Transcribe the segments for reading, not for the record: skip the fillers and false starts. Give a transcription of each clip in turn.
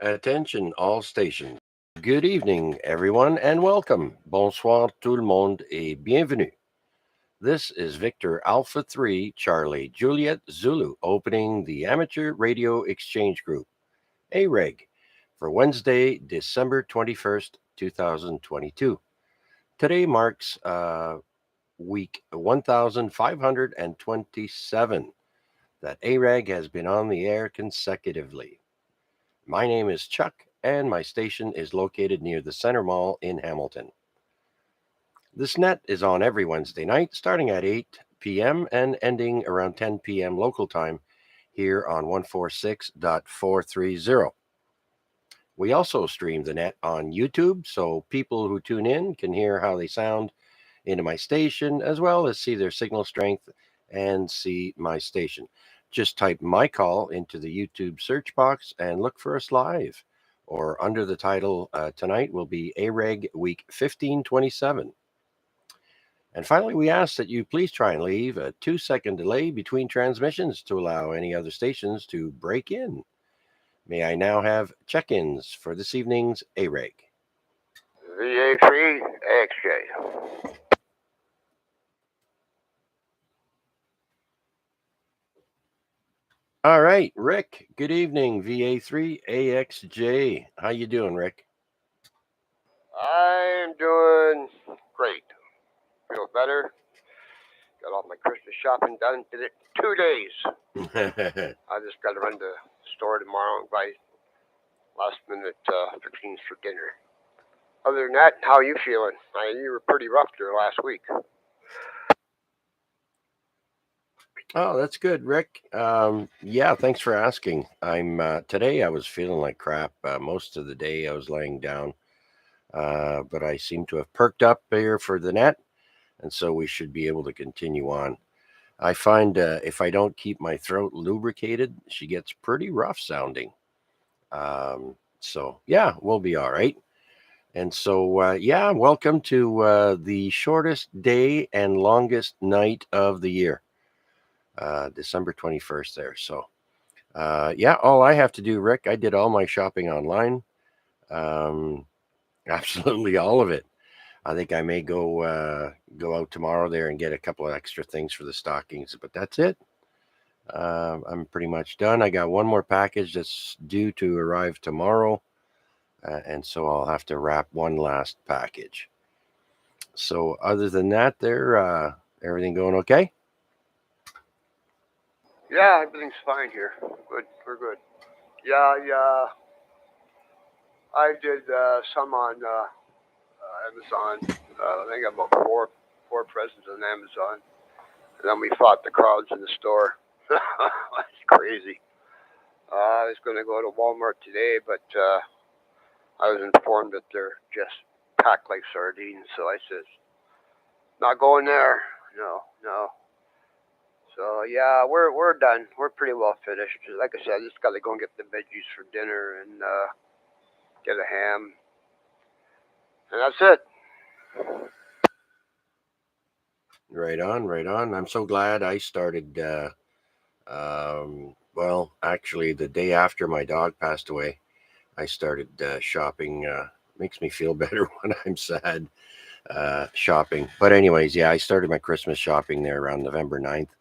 Attention all stations. Good evening, everyone, and welcome. Bonsoir tout le monde et bienvenue. This is Victor Alpha 3 Charlie Juliet Zulu opening the Amateur Radio Exchange Group, AREG, for Wednesday, December 21st, 2022. Today marks week 1527 that AREG has been on the air consecutively. My name is Chuck, and my station is located near the Center Mall in Hamilton. This net is on every Wednesday night, starting at 8 p.m. and ending around 10 p.m. local time here on 146.430. We also stream the net on YouTube, so people who tune in can hear how they sound into my station, as well as see their signal strength and see my station. Just type my call into the YouTube search box and look for us live. Or under the title tonight will be AREG Week 1527. And finally, we ask that you please try and leave a 2-second delay between transmissions to allow any other stations to break in. May I now have check ins for this evening's AREG? VA3 AXJ. All right, Rick. Good evening, VA3 AXJ. How you doing, Rick? I'm doing great. Feel better. Got all my Christmas shopping done. Did it 2 days. I just got to run to the store tomorrow and buy last minute fixings for dinner. Other than that, how are you feeling? You were pretty rough there last week. Oh, that's good, Rick. Yeah, thanks for asking. I'm today. I was feeling like crap most of the day. I was laying down, but I seem to have perked up here for the net, and so we should be able to continue on. I find if I don't keep my throat lubricated, she gets pretty rough sounding. So yeah, we'll be all right. And so yeah, welcome to the shortest day and longest night of the year, December 21st. There, so. Yeah, all I have to do, Rick, I did all my shopping online. Um, Absolutely all of it. I think I may go out tomorrow there and get a couple of extra things for the stockings, but that's it. I'm pretty much done. I got one more package that's due to arrive tomorrow, and so I'll have to wrap one last package. So other than that, there, everything going okay? Yeah, everything's fine here. Good, we're good. Yeah. I did some on Amazon. I think I got about four presents on Amazon, and then we fought the crowds in the store. It's crazy. I was going to go to Walmart today, but I was informed that they're just packed like sardines. So I said, not going there. No. So yeah, we're done. We're pretty well finished. Like I said, I just got to go and get the veggies for dinner and get a ham, and that's it. Right on, right on. I'm so glad I started. Well, actually, the day after my dog passed away, I started shopping. Makes me feel better when I'm sad shopping. But, anyways, yeah, I started my Christmas shopping there around November 9th,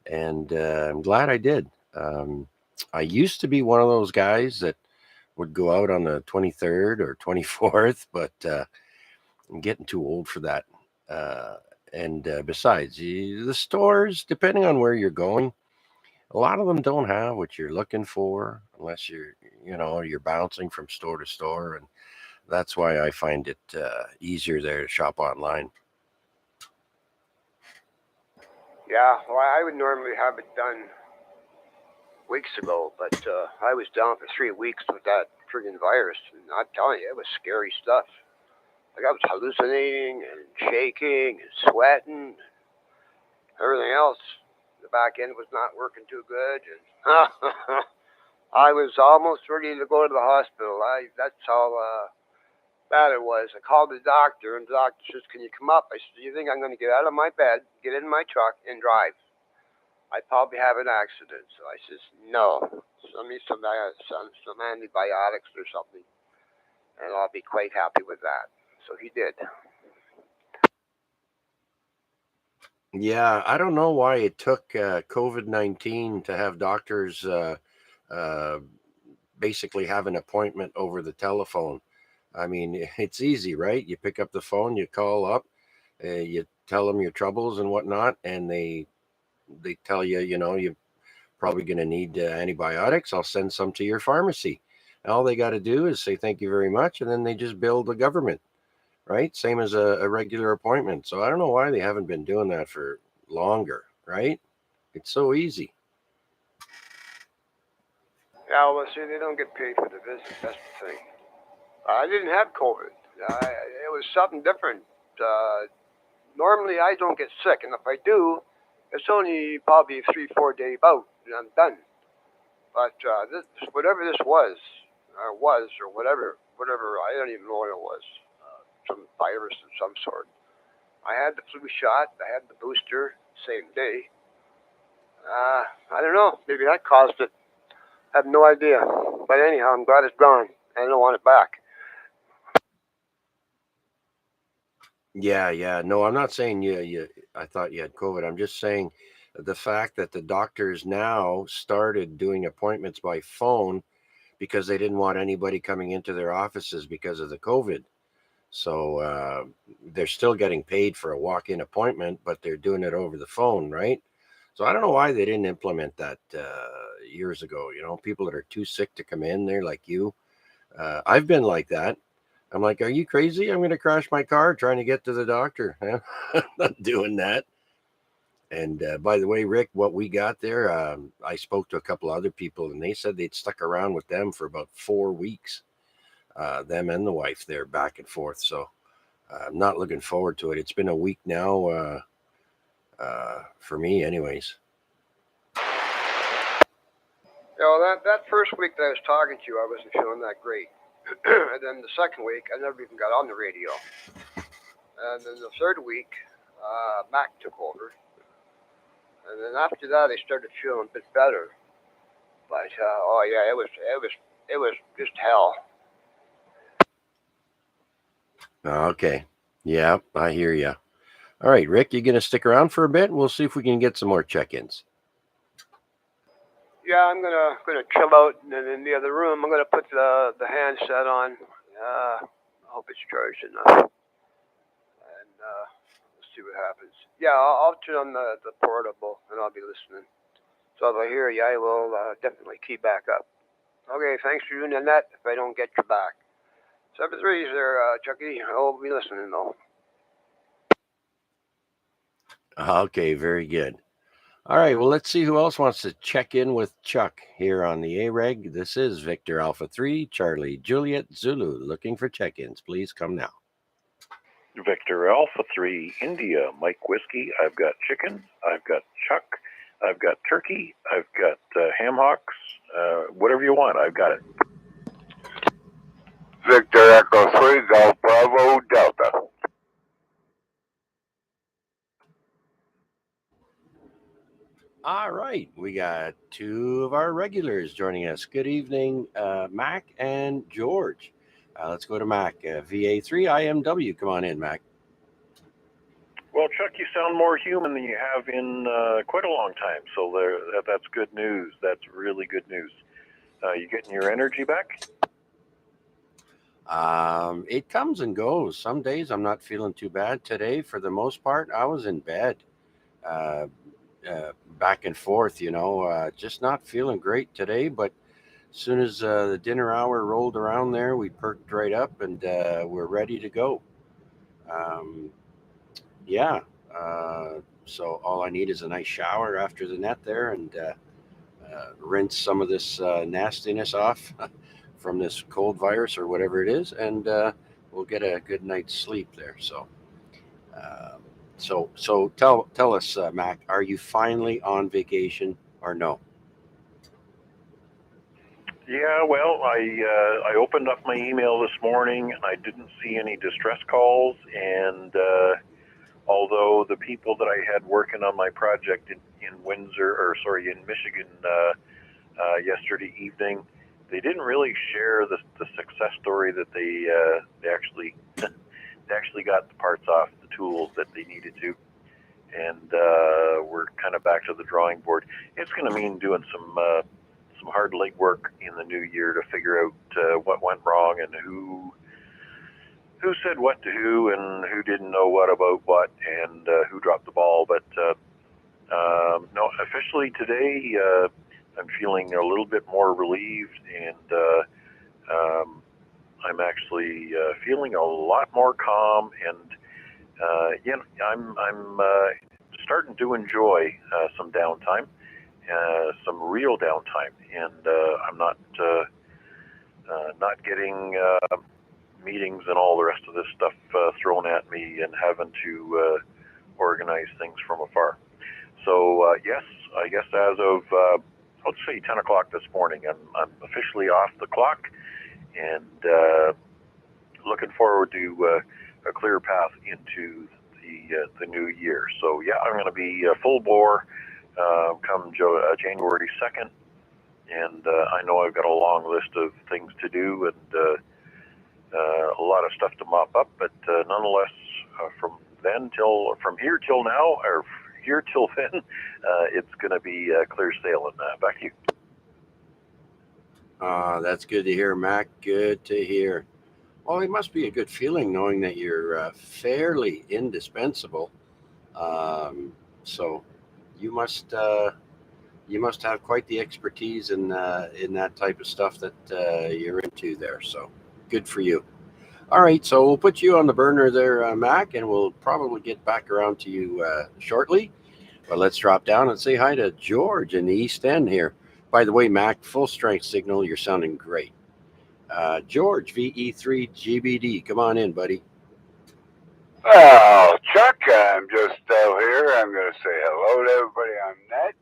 and I'm glad I did. I used to be one of those guys that would go out on the 23rd or 24th, but I'm getting too old for that. Uh, and besides, the stores, depending on where you're going, a lot of them don't have what you're looking for unless you're bouncing from store to store, and that's why I find it easier there to shop online. Yeah, well, I would normally have it done weeks ago, but I was down for 3 weeks with that friggin' virus, and I'm telling you, it was scary stuff. Like I was hallucinating and shaking and sweating, and everything else. The back end was not working too good, and I was almost ready to go to the hospital. That's how bad it was. I called the doctor, and the doctor says, "Can you come up?" I said, "Do you think I'm going to get out of my bed, get in my truck, and drive?" I probably have an accident. So I says, no, send me some antibiotics or something, and I'll be quite happy with that. So he did. Yeah, I don't know why it took COVID-19 to have doctors uh, basically have an appointment over the telephone. I mean, it's easy, right? You pick up the phone, you call up, you tell them your troubles and whatnot, and they tell you, you're probably going to need antibiotics. I'll send some to your pharmacy. All they got to do is say thank you very much, and then they just bill the government, right? Same as a regular appointment. So I don't know why they haven't been doing that for longer, right? It's so easy. Yeah, well, see, they don't get paid for the visit. That's the thing. I didn't have COVID. It was something different. Normally, I don't get sick, and if I do, it's only probably a 3, 4 day bout, and I'm done. But whatever this was, or whatever, I don't even know what it was. Some virus of some sort. I had the flu shot. I had the booster same day. I don't know. Maybe that caused it. I have no idea. But anyhow, I'm glad it's gone. I don't want it back. Yeah, yeah. No, I'm not saying I thought you had COVID. I'm just saying the fact that the doctors now started doing appointments by phone because they didn't want anybody coming into their offices because of the COVID. So they're still getting paid for a walk-in appointment, but they're doing it over the phone, right? So I don't know why they didn't implement that years ago. People that are too sick to come in, they're like you. I've been like that. I'm like, are you crazy? I'm going to crash my car trying to get to the doctor. I'm not doing that. And by the way, Rick, what we got there, I spoke to a couple other people, and they said they'd stuck around with them for about 4 weeks. Them and the wife, they're back and forth. So I'm not looking forward to it. It's been a week now for me, anyways. That first week that I was talking to you, I wasn't feeling that great. And then the second week, I never even got on the radio. And then the third week, Mac took over. And then after that, I started feeling a bit better. But oh yeah, it was just hell. Okay. Yeah, I hear you. All right, Rick, you going to stick around for a bit? We'll see if we can get some more check-ins. Yeah, I'm gonna chill out in the other room. I'm gonna put the handset on. I hope it's charged enough, and let's see what happens. Yeah, I'll turn on the portable, and I'll be listening. So if I hear you, I will definitely key back up. Okay, thanks for doing that. If I don't get you back, 7-3 there, Chucky. I'll be listening though. Okay, very good. All right, well, let's see who else wants to check in with Chuck here on the AREG. This is Victor Alpha 3, Charlie Juliet Zulu, looking for check ins. Please come now. Victor Alpha 3, India, Mike Whiskey. I've got chicken. I've got chuck. I've got turkey. I've got ham hocks. Whatever you want, I've got it. Victor Echo 3, Golf Bravo Delta. All right, we got two of our regulars joining us. Good evening, Mac and George. Let's go to Mac, VA3 IMW. Come on in, Mac. Well, Chuck, you sound more human than you have in quite a long time, so that's good news. That's really good news. You getting your energy back? It comes and goes. Some days I'm not feeling too bad. Today, for the most part, I was in bed, uh, back and forth, just not feeling great today. But as soon as the dinner hour rolled around there, we perked right up and we're ready to go. Um, yeah. So all I need is a nice shower after the net there and rinse some of this nastiness off from this cold virus or whatever it is, and we'll get a good night's sleep there. Uh, so tell us, Mac, are you finally on vacation or no? Yeah, well, I opened up my email this morning and I didn't see any distress calls, and Although the people that I had working on my project in Michigan yesterday evening, they didn't really share the success story that they actually they actually got the parts off the tools that they needed to, and we're kind of back to the drawing board. It's going to mean doing some hard legwork in the new year to figure out what went wrong and who said what to who and who didn't know what about what and who dropped the ball. But no, officially today, I'm feeling a little bit more relieved, and I'm actually feeling a lot more calm, and I'm starting to enjoy some downtime, some real downtime, and I'm not getting meetings and all the rest of this stuff thrown at me and having to organize things from afar. So yes, I guess as of let's say 10 o'clock this morning, I'm officially off the clock, and looking forward to a clear path into the new year. So yeah, I'm going to be full bore come January 2nd, and I know I've got a long list of things to do and a lot of stuff to mop up, but nonetheless, from here till now, or here till then, it's going to be clear sailing. Back to you. That's good to hear, Mac. Good to hear. Well, it must be a good feeling knowing that you're fairly indispensable. So you must have quite the expertise in that type of stuff that you're into there. So good for you. All right, so we'll put you on the burner there, Mac, and we'll probably get back around to you shortly. But let's drop down and say hi to George in the East End here. By the way, Mac, full strength signal. You're sounding great. George, VE3 GBD. Come on in, buddy. Oh, Chuck, I'm just out here. I'm going to say hello to everybody on net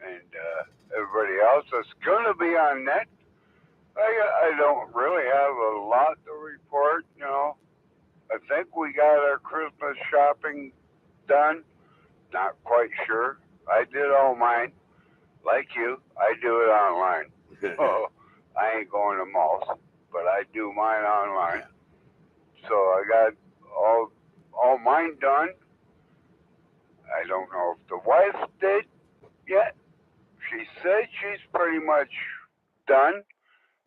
and everybody else that's going to be on net. I don't really have a lot to report, you know. I think we got our Christmas shopping done. Not quite sure. I did all mine. Like you, I do it online. Oh, I ain't going to malls, but I do mine online. So I got all mine done. I don't know if the wife did yet. She said she's pretty much done.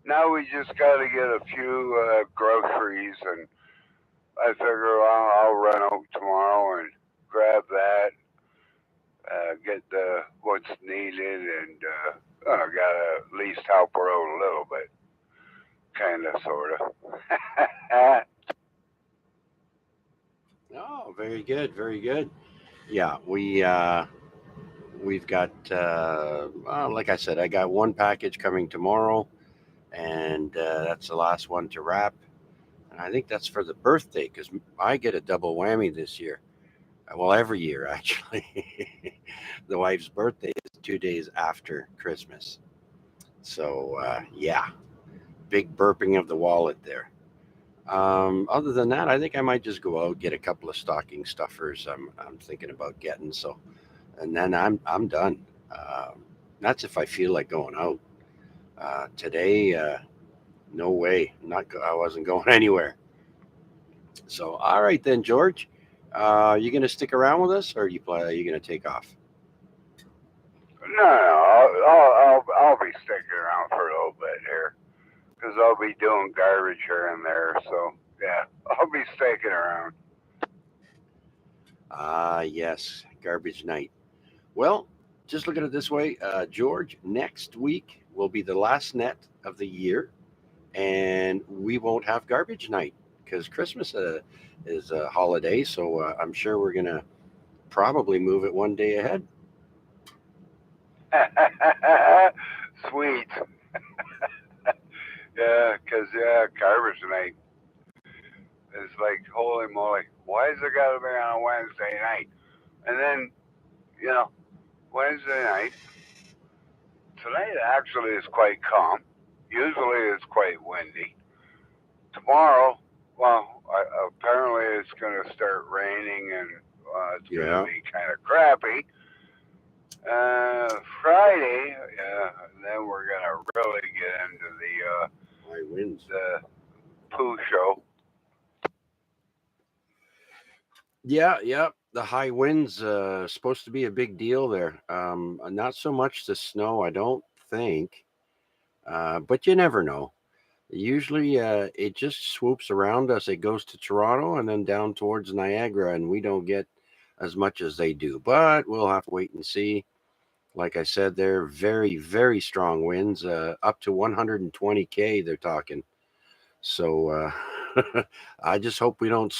Now we just got to get a few groceries, and I figure I'll run out tomorrow and grab that, get what's needed, and I got to at least help her out a little bit, kind of, sort of. Oh, very good, very good. Yeah, we've got like I said, I got one package coming tomorrow, and that's the last one to wrap. And I think that's for the birthday because I get a double whammy this year. Well, every year actually. The wife's birthday is 2 days after Christmas, so yeah, big burping of the wallet there. Other than that, I think I might just go out get a couple of stocking stuffers. I'm thinking about getting so, and then I'm done. That's if I feel like going out. Today, no way. I wasn't going anywhere. So all right then, George. You gonna stick around with us, or are you gonna take off? No, I'll be sticking around for a little bit here. Because I'll be doing garbage here and there. So, yeah, I'll be sticking around. Yes, garbage night. Well, just look at it this way, George. Next week will be the last net of the year, and we won't have garbage night because Christmas is a holiday. So I'm sure we're gonna probably move it one day ahead. Sweet. Yeah, because, garbage night is like, holy moly, why is it got to be on a Wednesday night? And then, Wednesday night, tonight actually is quite calm. Usually it's quite windy. Tomorrow, well, apparently it's going to start raining and it's going to be kind of crappy. Friday, then we're going to really get into the high winds. The poo show. Yeah. The high winds supposed to be a big deal there. Not so much the snow, I don't think, but you never know. Usually, it just swoops around us. It goes to Toronto and then down towards Niagara, and we don't get as much as they do. But we'll have to wait and see. Like I said, they're very, very strong winds, up to 120 km. They're talking. So I just hope we don't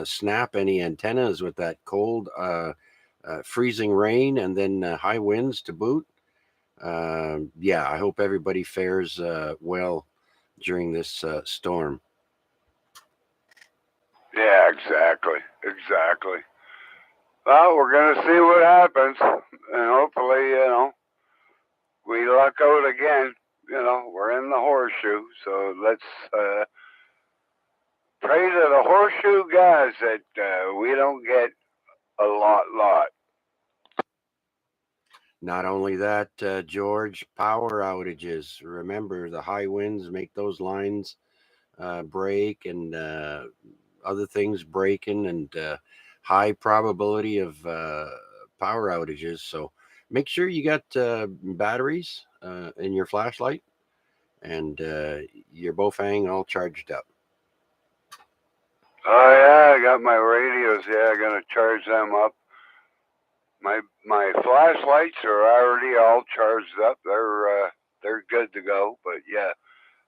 snap any antennas with that cold, freezing rain and then high winds to boot. Yeah, I hope everybody fares well during this storm. Yeah, exactly. Well, we're going to see what happens, and hopefully, we luck out again. We're in the horseshoe, so let's pray to the horseshoe guys that we don't get a lot. Not only that, George, power outages. Remember, the high winds make those lines break, and other things breaking, and high probability of power outages. So make sure you got batteries in your flashlight, and your Bofang all charged up. Oh yeah, I got my radios. Yeah, I'm gonna charge them up. My flashlights are already all charged up. They're good to go. But yeah,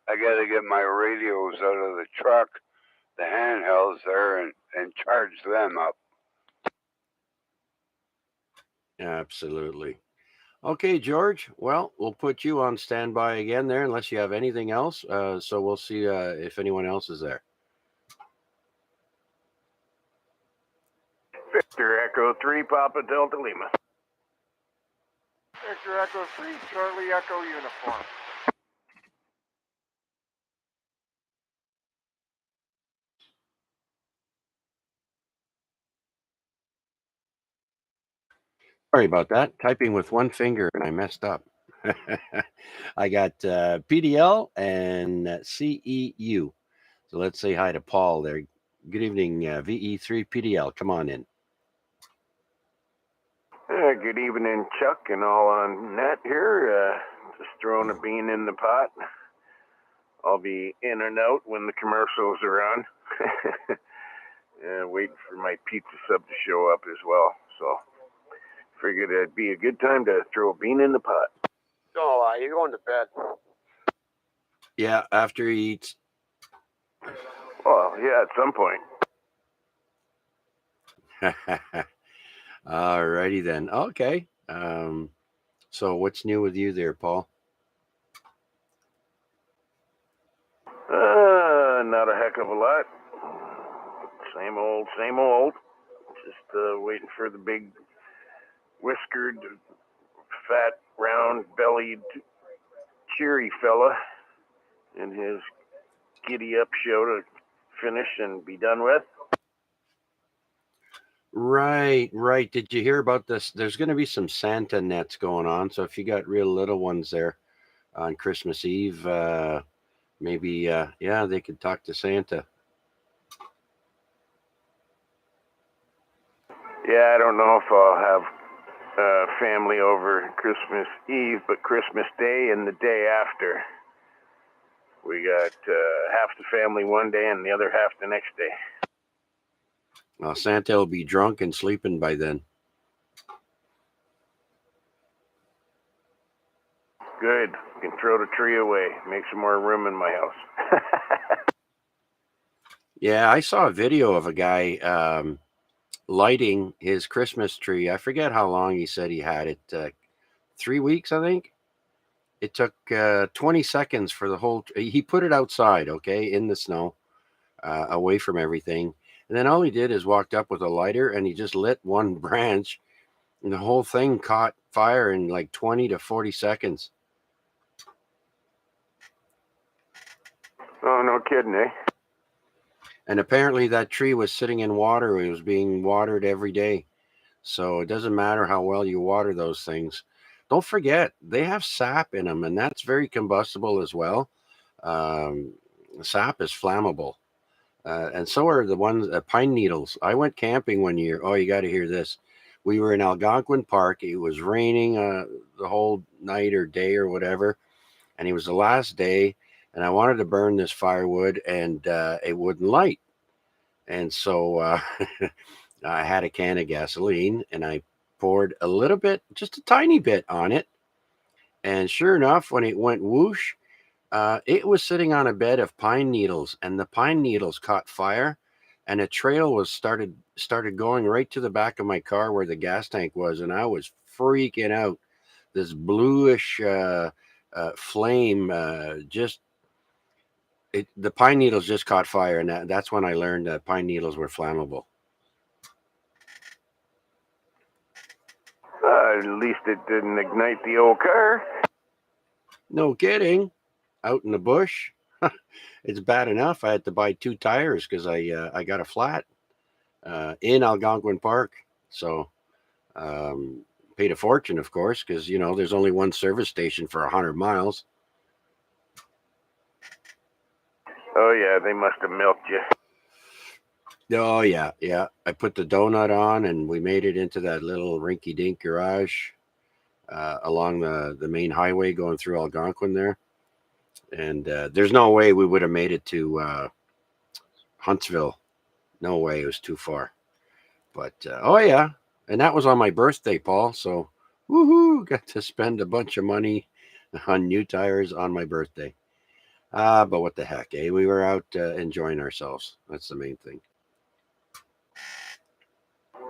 I got to get my radios out of the truck, the handhelds there, and charge them up. Absolutely. Okay, George. Well, we'll put you on standby again there, unless you have anything else. So we'll see if anyone else is there. Victor Echo 3, Papa Delta Lima. Victor Echo 3, Charlie Echo Uniform. Sorry about that. Typing with one finger and I messed up. I got PDL and CEU. So let's say hi to Paul there. Good evening, VE3 PDL. Come on in. Good evening, Chuck, and all on net here. Just throwing a bean in the pot. I'll be in and out when the commercials are on. Waiting for my pizza sub to show up as well. So figured it'd be a good time to throw a bean in the pot. So, you going to bed? Yeah, after he eats. Well, yeah, at some point. All righty then. Okay. So what's new with you there, Paul? Not a heck of a lot. Same old. Just waiting for the big whiskered, fat, round-bellied, cheery fella and his giddy-up show to finish and be done with. Right. Did you hear about this? There's going to be some Santa nets going on. So if you got real little ones there on Christmas Eve, maybe, they could talk to Santa. Yeah, I don't know if I'll have family over Christmas Eve, but Christmas Day and the day after. We got half the family one day and the other half the next day. Well, Santa will be drunk and sleeping by then. Good. Can throw the tree away. Make some more room in my house. Yeah, I saw a video of a guy lighting his Christmas tree. I forget how long he said he had it. 3 weeks, I think. It took 20 seconds for the whole. He put it outside, okay, in the snow, away from everything. And then all he did is walked up with a lighter and he just lit one branch, and the whole thing caught fire in like 20 to 40 seconds. Oh, no kidding, eh? And apparently that tree was sitting in water. It was being watered every day. So it doesn't matter how well you water those things. Don't forget, they have sap in them, and that's very combustible as well. Um, Sap is flammable. And so are the ones, pine needles. I went camping one year. Oh, you got to hear this. We were in Algonquin Park. It was raining the whole night or day or whatever. And it was the last day. And I wanted to burn this firewood, and it wouldn't light. And so I had a can of gasoline, and I poured a little bit, just a tiny bit on it. And sure enough, when it went whoosh, it was sitting on a bed of pine needles, and the pine needles caught fire, and a trail was started going right to the back of my car where the gas tank was, and I was freaking out. This bluish flame just the pine needles just caught fire, and that's when I learned that pine needles were flammable. At least it didn't ignite the old car. No kidding. Out in the bush, it's bad enough. I had to buy 2 tires because I got a flat in Algonquin Park. So paid a fortune, of course, because there's only one service station for 100 miles. Oh yeah, they must have milked you. Oh yeah, yeah. I put the donut on, and we made it into that little rinky-dink garage along the main highway going through Algonquin there. And there's no way we would have made it to Huntsville. No way, it was too far. But oh yeah, and that was on my birthday, Paul. So woohoo, got to spend a bunch of money on new tires on my birthday. But what the heck, eh? We were out enjoying ourselves. That's the main thing.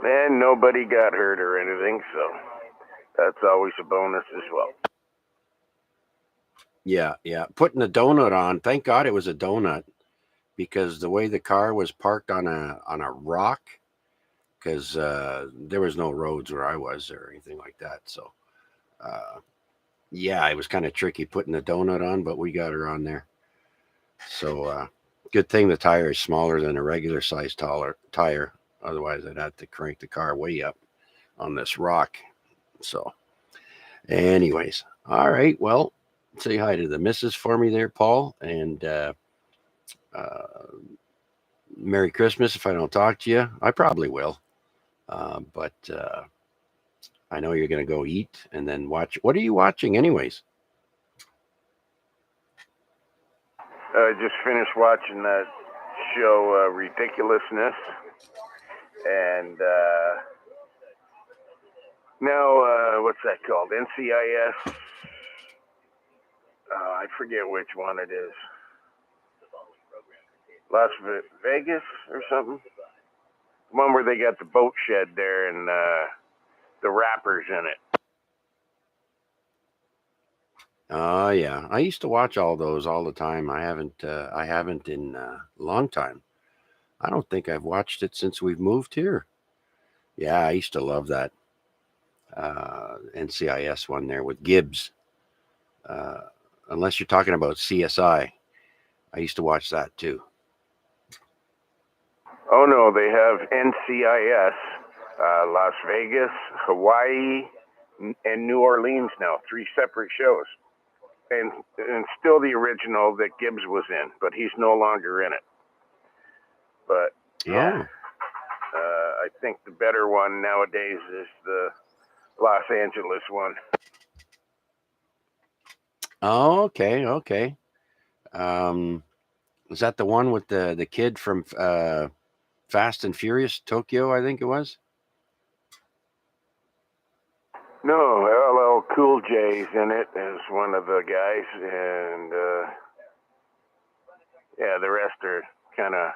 And nobody got hurt or anything, so that's always a bonus as well. Yeah, yeah. Putting the donut on. Thank God it was a donut, because the way the car was parked on a rock, because there was no roads where I was or anything like that. So yeah, it was kind of tricky putting the donut on, but we got her on there. So good thing the tire is smaller than a regular size tire. Otherwise, I'd have to crank the car way up on this rock. So, anyways, all right. Well, say hi to the missus for me there, Paul, and uh, Merry Christmas. If I don't talk to you, I probably will. But I know you're going to go eat and then watch. What are you watching, anyways? I just finished watching that show, Ridiculousness, and now what's that called? NCIS. I forget which one it is. Las Vegas or something. The one where they got the boat shed there and the rappers in it. Oh yeah, I used to watch all those all the time. I haven't in a long time. I don't think I've watched it since we've moved here. Yeah, I used to love that NCIS one there with Gibbs. Uh, Unless you're talking about CSI, I used to watch that too. Oh no, they have NCIS, Las Vegas, Hawaii, and New Orleans now. 3 separate shows. And still the original that Gibbs was in, but he's no longer in it. But yeah, I think the better one nowadays is the Los Angeles one. Oh, okay, okay. Um, was that the one with the kid from Fast and Furious Tokyo? I think it was. No, LL Cool J's in it as one of the guys, and yeah, the rest are kind of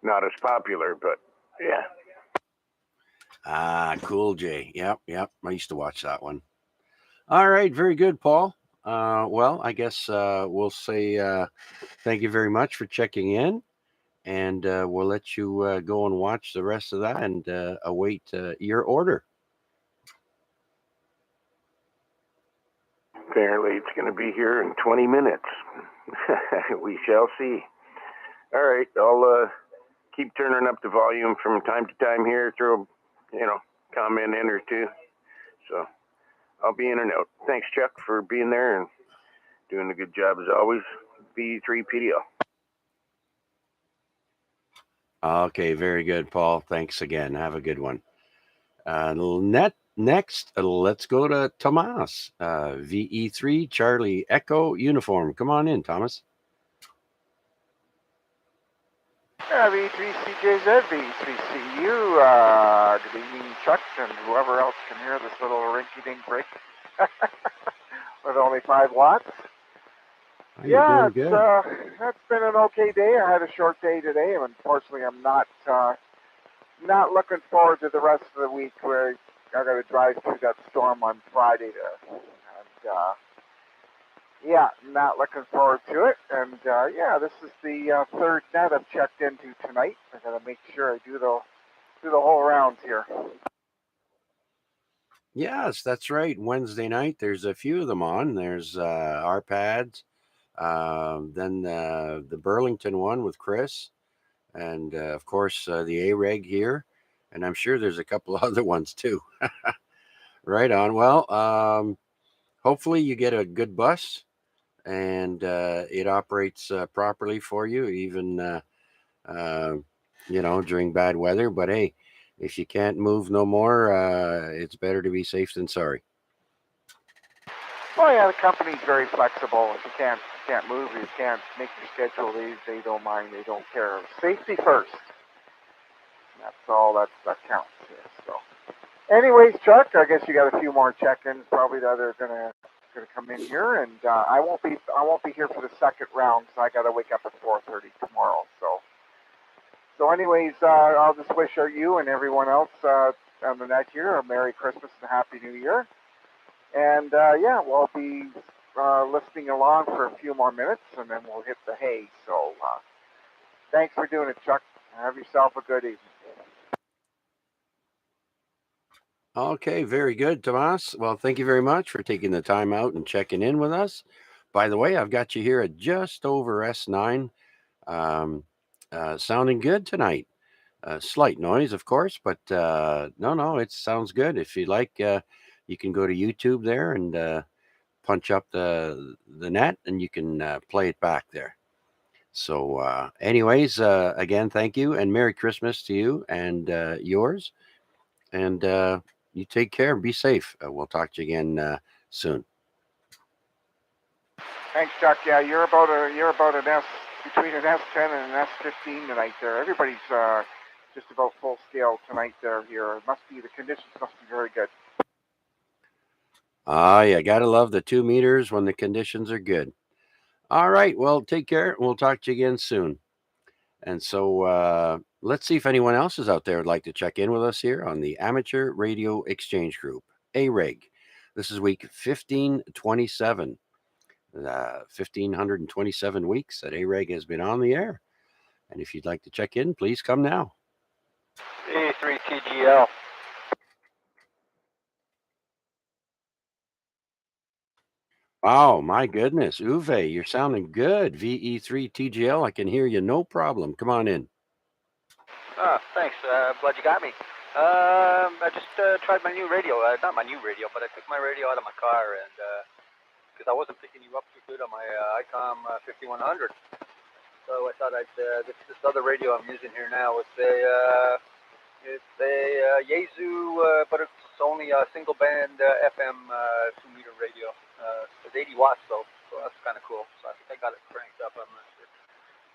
not as popular, but yeah. Cool J. Yep, yep. I used to watch that one. All right, very good, Paul. Well, I guess we'll say thank you very much for checking in, and we'll let you go and watch the rest of that and await your order. Apparently, it's going to be here in 20 minutes. We shall see. All right, I'll keep turning up the volume from time to time here, throw, comment in or two. So I'll be in and out. Thanks, Chuck, for being there and doing a good job as always. B3PDL. Okay, very good, Paul. Thanks again. Have a good one. Next, let's go to Tomas. VE3 Charlie Echo Uniform. Come on in, Thomas. V3CJZ, V3CU, good evening, Chuck, and whoever else can hear this little rinky-dink break with only 5 watts. You're doing good. That's been an okay day. I had a short day today, and unfortunately, I'm not looking forward to the rest of the week where I got to drive through that storm on Friday. Not looking forward to it. And this is the third net I've checked into tonight. I got to make sure I do the whole rounds here. Yes, that's right. Wednesday night, there's a few of them on. There's our pads, then the Burlington one with Chris, and of course the AREG here, and I'm sure there's a couple other ones too. Right on. Well, hopefully you get a good bus and it operates properly for you, even during bad weather. But hey, if you can't move no more, it's better to be safe than sorry. Well, yeah, the company's very flexible. If you can't move, you can't make your schedule. They don't mind. They don't care. Safety first. That's all that counts here. So, anyways, Chuck, I guess you got a few more check-ins probably that are gonna come in here, and I won't be here for the second round because I got to wake up at 4:30 tomorrow. So anyways, I'll just wish you and everyone else on the net here a Merry Christmas and Happy New Year. And we'll be listening along for a few more minutes, and then we'll hit the hay. So thanks for doing it, Chuck. Have yourself a good evening. Okay, very good, Tomas. Well, thank you very much for taking the time out and checking in with us. By the way, I've got you here at just over S9, sounding good tonight. Slight noise, of course, but no, it sounds good. If you like, you can go to YouTube there and punch up the net, and you can play it back there. So, anyways, again, thank you, and Merry Christmas to you and yours. And you take care and be safe. We'll talk to you again soon. Thanks, Chuck. Yeah, you're about an S between an S10 and an S15 tonight. There, everybody's just about full scale tonight. Here, the conditions must be very good. You gotta love the 2 meters when the conditions are good. All right, well, take care. We'll talk to you again soon. And so let's see if anyone else is out there would like to check in with us here on the Amateur Radio Exchange Group, AREG. This is week 1527. 1,527 weeks that AREG has been on the air. And if you'd like to check in, please come now. A3TGL. Oh, my goodness. Uwe, you're sounding good. VE3TGL, I can hear you. No problem. Come on in. Thanks. Glad you got me. I just tried my new radio. Not my new radio, but I took my radio out of my car, and because I wasn't picking you up too good on my ICOM 5100. So I thought this other radio I'm using here now, it's a Yaesu, but it's only a single band FM 2-meter radio. It's 80 watts though, so that's kind of cool. So I think I got it cranked up. I'm not sure.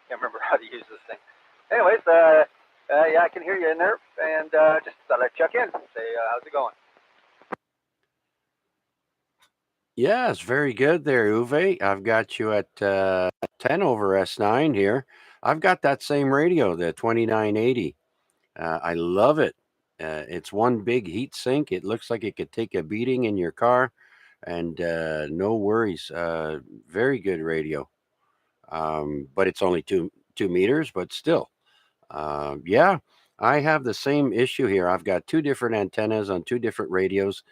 Can't remember how to use this thing. Anyways, I can hear you in there, and just thought I'd check in, say how's it going. Yes, very good there, Uwe. I've got you at 10 over S9 here. I've got that same radio, the 2980. I love it. It's one big heat sink. It looks like it could take a beating in your car, and no worries. Very good radio. But it's only two meters, but still. I have the same issue here. I've got 2 different antennas on 2 different radios.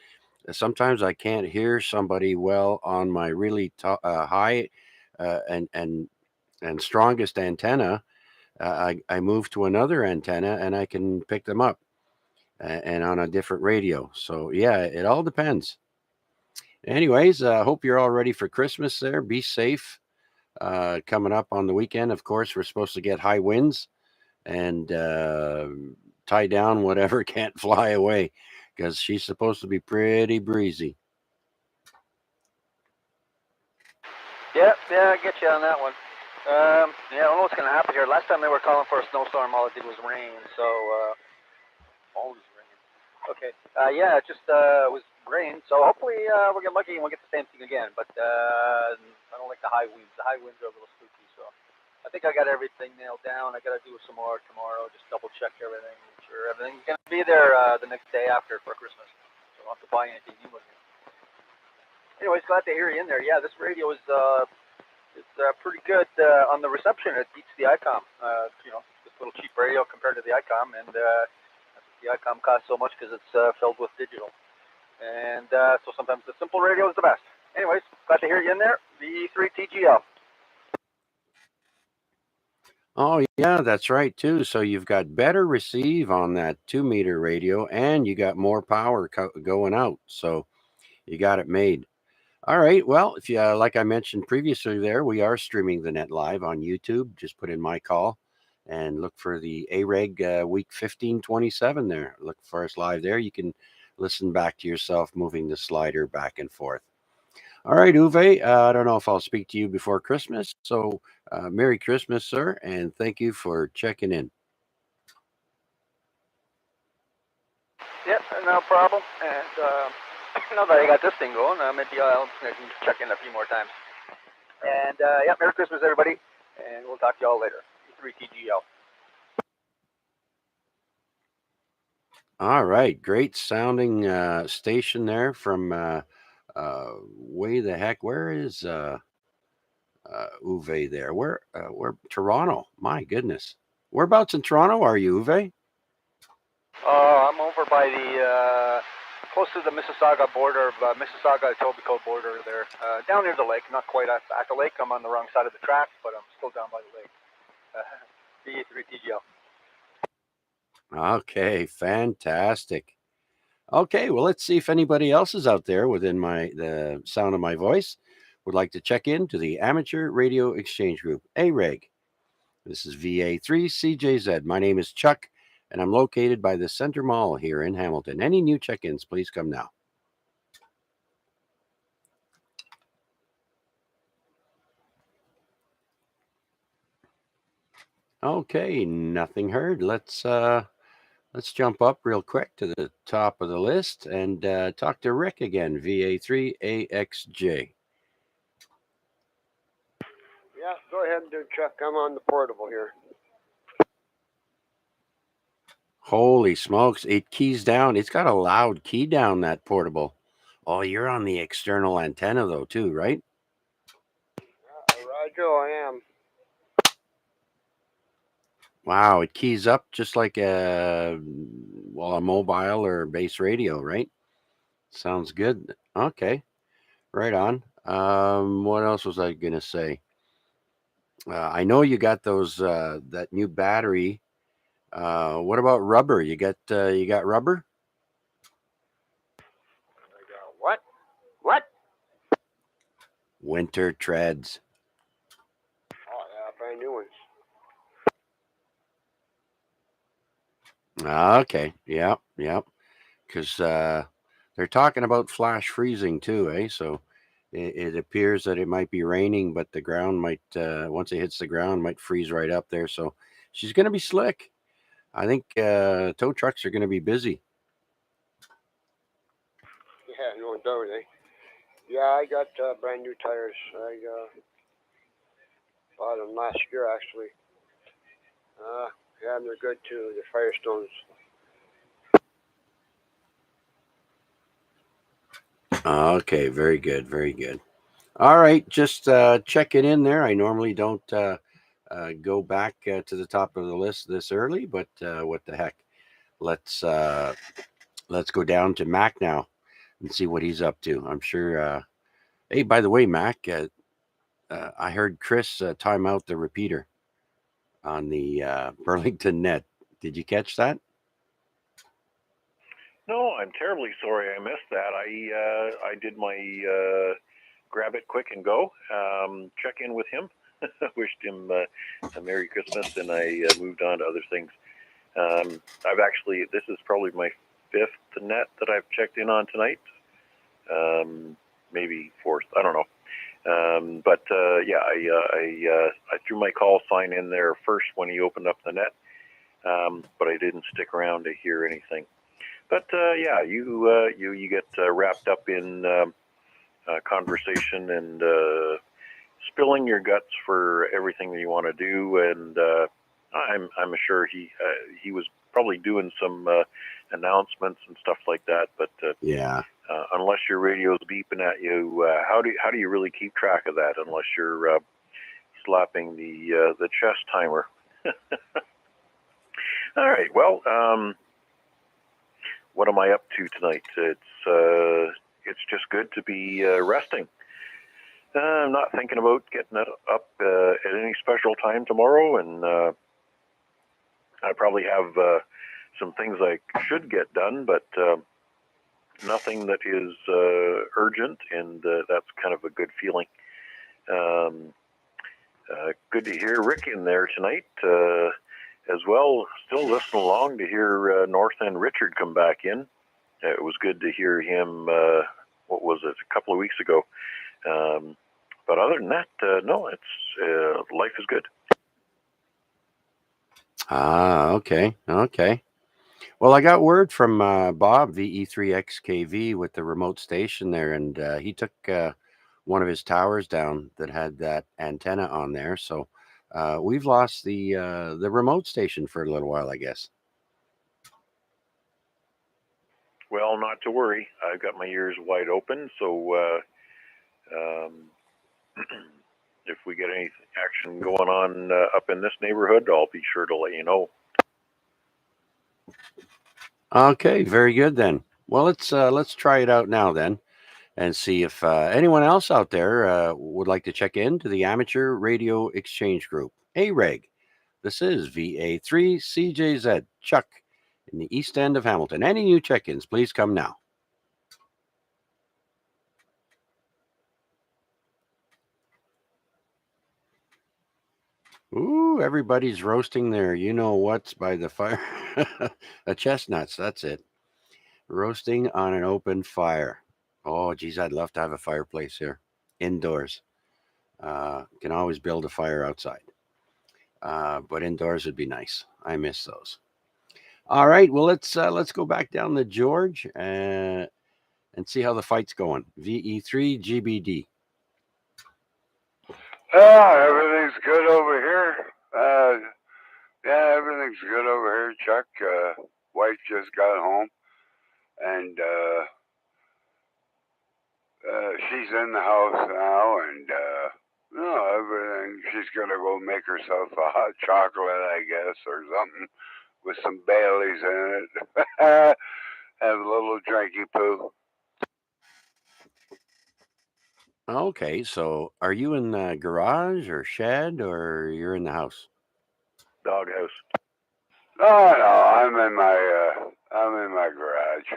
Sometimes I can't hear somebody well on my really high and strongest antenna, I move to another antenna and I can pick them up and on a different radio. So yeah, it all depends. Anyways, hope you're all ready for Christmas there. Be safe. Coming up on the weekend, of course, we're supposed to get high winds and tie down whatever can't fly away because she's supposed to be pretty breezy. Yeah, I get you on that one. Yeah, I don't know what's gonna happen here. Last time they were calling for a snowstorm, all it did was rain. So always rain. Okay. Yeah, it just was rain. So hopefully we'll get lucky and we'll get the same thing again. But I don't like the high winds. The high winds are a little spooky. So I think I got everything nailed down. I got to do some more tomorrow. Just double check everything, make sure everything's gonna be there the next day after for Christmas. So I don't have to buy anything new again. Anyways, glad to hear you in there. Yeah, this radio is it's pretty good on the reception. It beats the ICOM. This little cheap radio compared to the ICOM, and the ICOM costs so much because it's filled with digital. And so sometimes the simple radio is the best. Anyways, glad to hear you in there. V3TGL. Oh, yeah, that's right, too. So you've got better receive on that 2 meter radio and you got more power going out. So you got it made. All right. Well, if you, like I mentioned previously, there we are streaming the net live on YouTube. Just put in my call and look for the AREG week 1527 there. Look for us live there. You can listen back to yourself moving the slider back and forth. All right, Uwe. I don't know if I'll speak to you before Christmas. So, Merry Christmas, sir, and thank you for checking in. Yep, no problem. And now that I got this thing going, maybe I'll check in a few more times. And yeah, Merry Christmas, everybody. And we'll talk to you all later. V3TGL. All right, great sounding station there from way the heck. Where is Uwe there? Where Toronto? My goodness, whereabouts in Toronto are you, Uwe? I'm over by the close to the Mississauga border, Mississauga Etobicoke border there, down near the lake. Not quite at the lake. I'm on the wrong side of the track, but I'm still down by the lake. V3TGL. Okay, fantastic. Okay, well, let's see if anybody else is out there within the sound of my voice would like to check in to the Amateur Radio Exchange Group, AREG. This is VA3CJZ. My name is Chuck, and I'm located by the Center Mall here in Hamilton. Any new check-ins, please come now. Okay, nothing heard. Let's jump up real quick to the top of the list and talk to Rick again, VA3AXJ. Yeah, go ahead and do Chuck. I'm on the portable here. Holy smokes, it keys down. It's got a loud key down, that portable. Oh, you're on the external antenna though, too, right? Roger, I am. Wow, it keys up just like a mobile or base radio, right? Sounds good. Okay, right on. What else was I gonna say? I know you got those that new battery. What about rubber? You got rubber? What? What? Winter treads. Oh, yeah, brand new ones. Okay. Yep. Because they're talking about flash freezing too, eh? So it appears that it might be raining, but the ground might, once it hits the ground, might freeze right up there. So she's going to be slick. I think tow trucks are going to be busy. Yeah, no doubt, eh? Yeah, I got brand new tires. I bought them last year, actually. Yeah, and they're good too. The Firestones. Okay, very good, very good. All right, just checking in there. I normally don't go back to the top of the list this early, but what the heck? Let's go down to Mac now and see what he's up to. I'm sure. Hey, by the way, Mac, I heard Chris time out the repeater. on the Burlington Net. Did you catch that? No, I'm terribly sorry I missed that. I did my grab it quick and go. Check in with him. Wished him a Merry Christmas, and I moved on to other things. I've actually, this is probably my 5th net that I've checked in on tonight. Maybe 4th, I don't know. But I threw my call sign in there first when he opened up the net, but I didn't stick around to hear anything. But you get wrapped up in conversation and spilling your guts for everything that you want to do, and I'm sure he was probably doing some announcements and stuff like that. But Yeah. Unless your radio's beeping at you, how do you really keep track of that unless you're slapping the chest timer? All right. Well, what am I up to tonight? It's just good to be resting. I'm not thinking about getting up at any special time tomorrow, and I probably have some things I should get done, but nothing that is urgent, and that's kind of a good feeling. Good to hear Rick in there tonight as well. Still listening along to hear North End Richard come back in. It was good to hear him, what was it, a couple of weeks ago. But other than that, no, it's life is good. Okay. Well, I got word from Bob, VE3XKV, with the remote station there, and he took one of his towers down that had that antenna on there. So we've lost the remote station for a little while, I guess. Well, not to worry. I've got my ears wide open, so if we get any action going on up in this neighborhood, I'll be sure to let you know. Okay, very good then. Well, let's try it out now then, and see if anyone else out there would like to check in to the Amateur Radio Exchange Group, AREG. This is VA3CJZ, Chuck, in the East End of Hamilton. Any new check-ins, please come now. Ooh, everybody's roasting their you-know-what's by the fire. Chestnuts, that's it. Roasting on an open fire. Oh, geez, I'd love to have a fireplace here, indoors. Can always build a fire outside. But indoors would be nice. I miss those. All right, well, let's go back down to George and see how the fight's going. VE3GBD. Everything's good over here. Yeah, everything's good over here, Chuck. Wife just got home, and she's in the house now, and no, everything. She's gonna go make herself a hot chocolate, I guess, or something with some Baileys in it. Have a little drinky poo. Okay, so are you in the garage or shed, or you're in the house? Doghouse. No, I'm in my garage,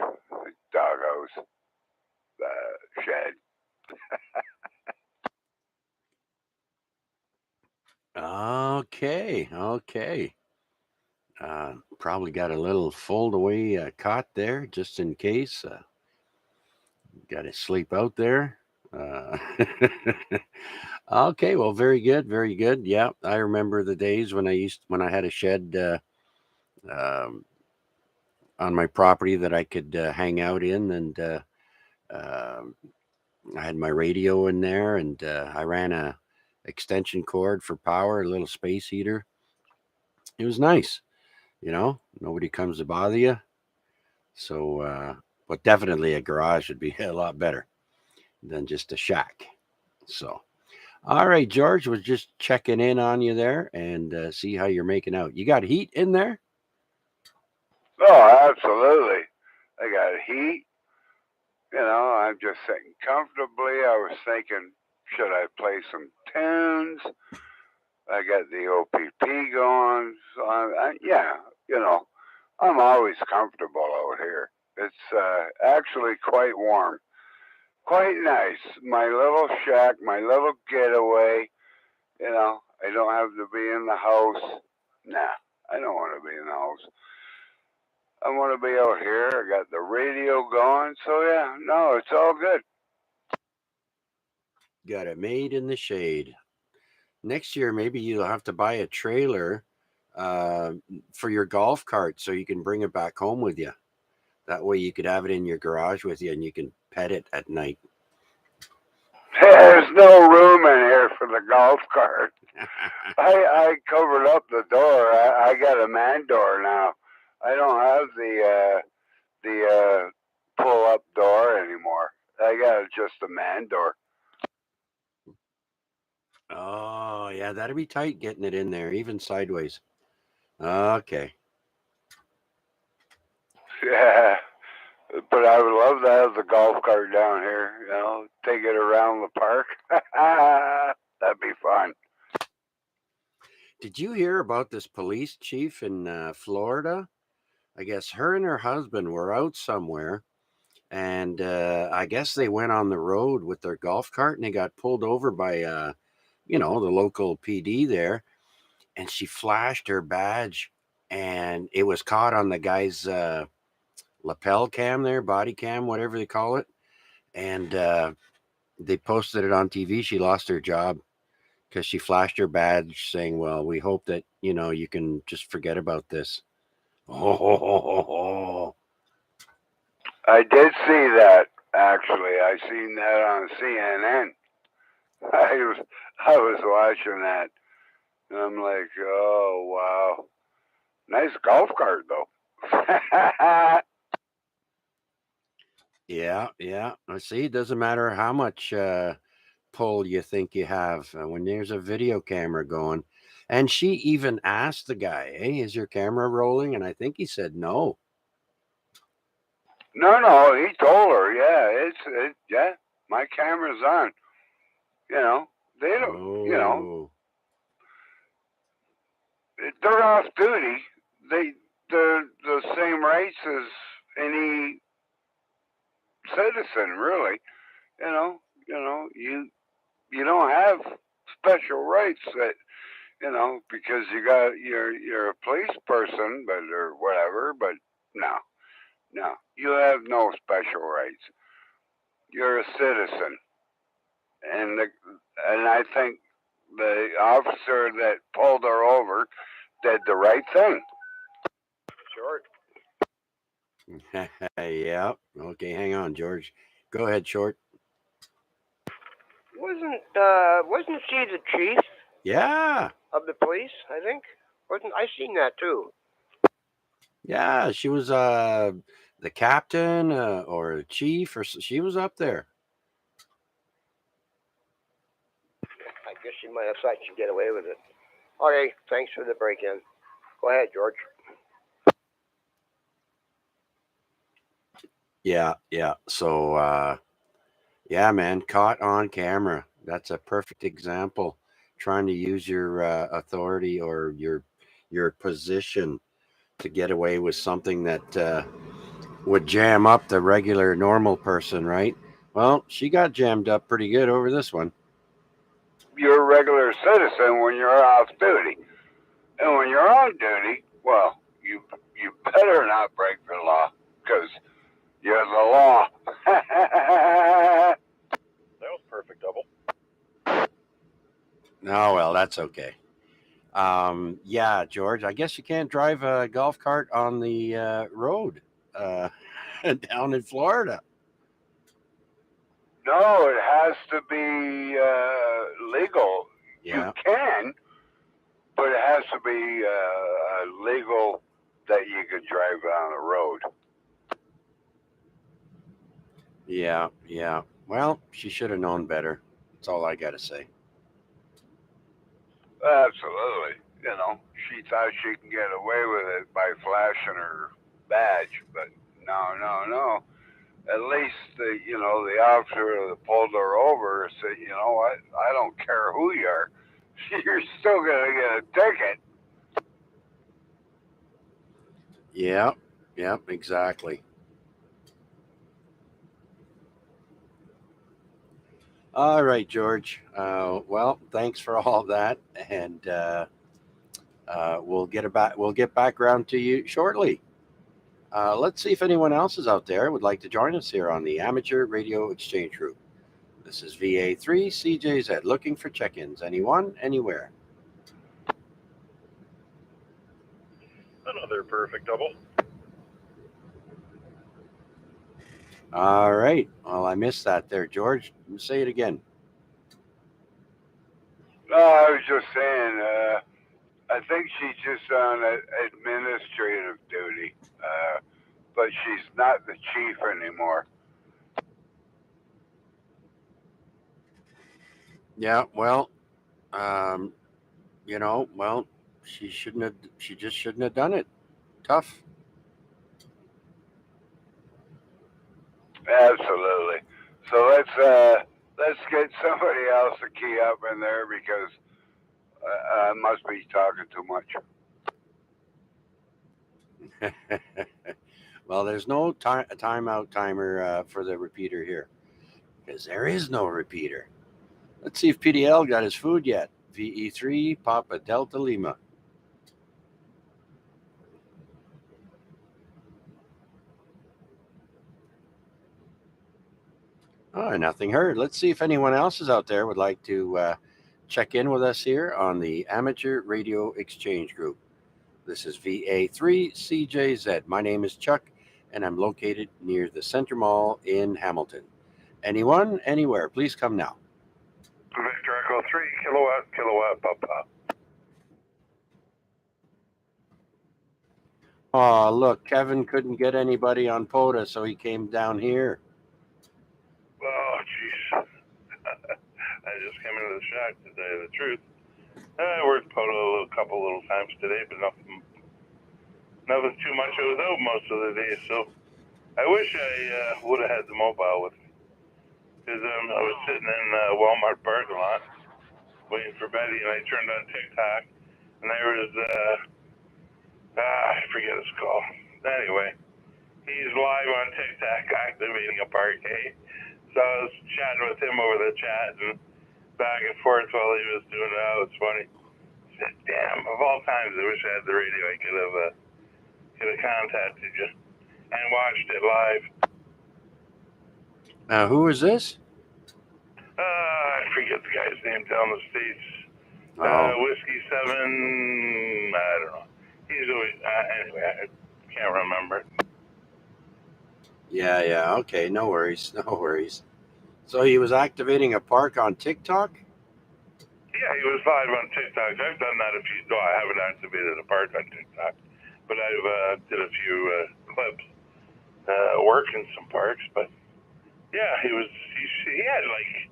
doghouse, shed. Okay. Probably got a little fold away cot there just in case. Got to sleep out there. Okay, well, very good. Yeah, I remember the days when I had a shed um, on my property that I could hang out in, and I had my radio in there, and I ran a extension cord for power, a little space heater. It was nice, nobody comes to bother you. So, but definitely a garage would be a lot better than just a shack. So, all right, George, was just checking in on you there and see how you're making out. You got heat in there? Oh, absolutely. I got heat. I'm just sitting comfortably. I was thinking, should I play some tunes? I got the OPP going. So yeah, I'm always comfortable out here. It's actually quite warm, quite nice. My little shack, my little getaway. I don't have to be in the house. Nah, I don't want to be in the house. I want to be out here. I got the radio going. So yeah, no, it's all good. Got it made in the shade. Next year, maybe you'll have to buy a trailer uh, for your golf cart so you can bring it back home with you. That way, you could have it in your garage with you, and you can pet it at night. There's no room in here for the golf cart. I covered up the door. I got a man door now. I don't have the pull up door anymore. I got just a man door. Oh, yeah, that'd be tight getting it in there, even sideways. Okay. Yeah, but I would love to have the golf cart down here. Take it around the park. That'd be fun. Did you hear about this police chief in Florida? I guess her and her husband were out somewhere, and I guess they went on the road with their golf cart, and they got pulled over by, the local PD there, and she flashed her badge, and it was caught on the guy's lapel cam there, body cam, whatever they call it, and they posted it on TV. She lost her job because she flashed her badge saying, "Well, we hope that you can just forget about this." Oh, I did see that actually. I seen that on CNN. I was watching that, and I'm like, oh wow, nice golf cart though. yeah, yeah. I see. It doesn't matter how much pull you think you have when there's a video camera going. And she even asked the guy, "Hey, is your camera rolling?" And I think he said no. No, he told her, yeah, my camera's on. They don't, Oh, they're off duty. They're the same rights as any citizen, really. You don't have special rights that because you're a police person, but or whatever. But no, you have no special rights. You're a citizen, and I think the officer that pulled her over did the right thing. Short. yeah. Okay, hang on, George. Go ahead, Short. Wasn't she the chief Yeah, of the police? I think. Wasn't I seen that too? yeah. She was the captain or the chief, or she was up there. I guess she might have thought she'd get away with it. Okay, thanks for the break-in. Go ahead, George. Yeah, yeah. So, yeah, man, caught on camera. That's a perfect example. Trying to use your authority or your position to get away with something that would jam up the regular normal person, right? Well, she got jammed up pretty good over this one. You're a regular citizen when you're off duty, and when you're on duty, well, you better not break the law because you're the law. That was perfect double. Oh well, that's okay. Yeah, George, I guess you can't drive a golf cart on the road uh, down in Florida. No, it has to be legal. You Yeah, can, but it has to be legal that you can drive on the road. yeah, yeah. Well, she should have known better. That's all I got to say. Absolutely. She thought she can get away with it by flashing her badge, but no. At least the officer that pulled her over said, you know what? I don't care who you are. You're still gonna get a ticket. Yeah, yeah, exactly. All right, George. Well, thanks for all that, and we'll get back around to you shortly. Let's see if anyone else is out there would like to join us here on the Amateur Radio Exchange Group. This is VA3 CJZ looking for check-ins. Anyone, anywhere. Another perfect double. All right. Well, I missed that there, George. Say it again. No, I was just saying, I think she's just on administrative duty, but she's not the chief anymore. Yeah. Well, well, she shouldn't have. She just shouldn't have done it. Tough. Absolutely. So let's get somebody else to key up in there because I must be talking too much. Well, there's no timeout timer for the repeater here because there is no repeater. Let's see if PDL got his food yet. VE3 Papa Delta Lima. Oh, nothing heard. Let's see if anyone else is out there would like to check in with us here on the Amateur Radio Exchange Group. This is VA3CJZ. My name is Chuck, and I'm located near the Center Mall in Hamilton. Anyone, anywhere, please come now. Victor Echo 3, kilowatt, Papa. Oh, look, Kevin couldn't get anybody on POTA, so he came down here. Oh, jeez. I just came into the shack to tell you the truth. I worked POTA a couple little times today, but nothing too much. I was out most of the day, so I wish I would have had the mobile with me. Because I was sitting in Walmart parking lot waiting for Betty, and I turned on TikTok, and there was, I forget his call. Anyway, he's live on TikTok activating a parquet. So I was chatting with him over the chat and back and forth while he was doing it. It was funny. I said, damn, of all times, I wish I had the radio. I could have contacted you and watched it live. Who is this? I forget the guy's name down the States. Whiskey 7, I don't know. He's always, anyway, I can't remember. Yeah, okay, no worries. So he was activating a park on TikTok? Yeah, he was live on TikTok. I've done that a few, no, I haven't activated a park on TikTok, but I've did a few clips, working some parks, but yeah, he had like,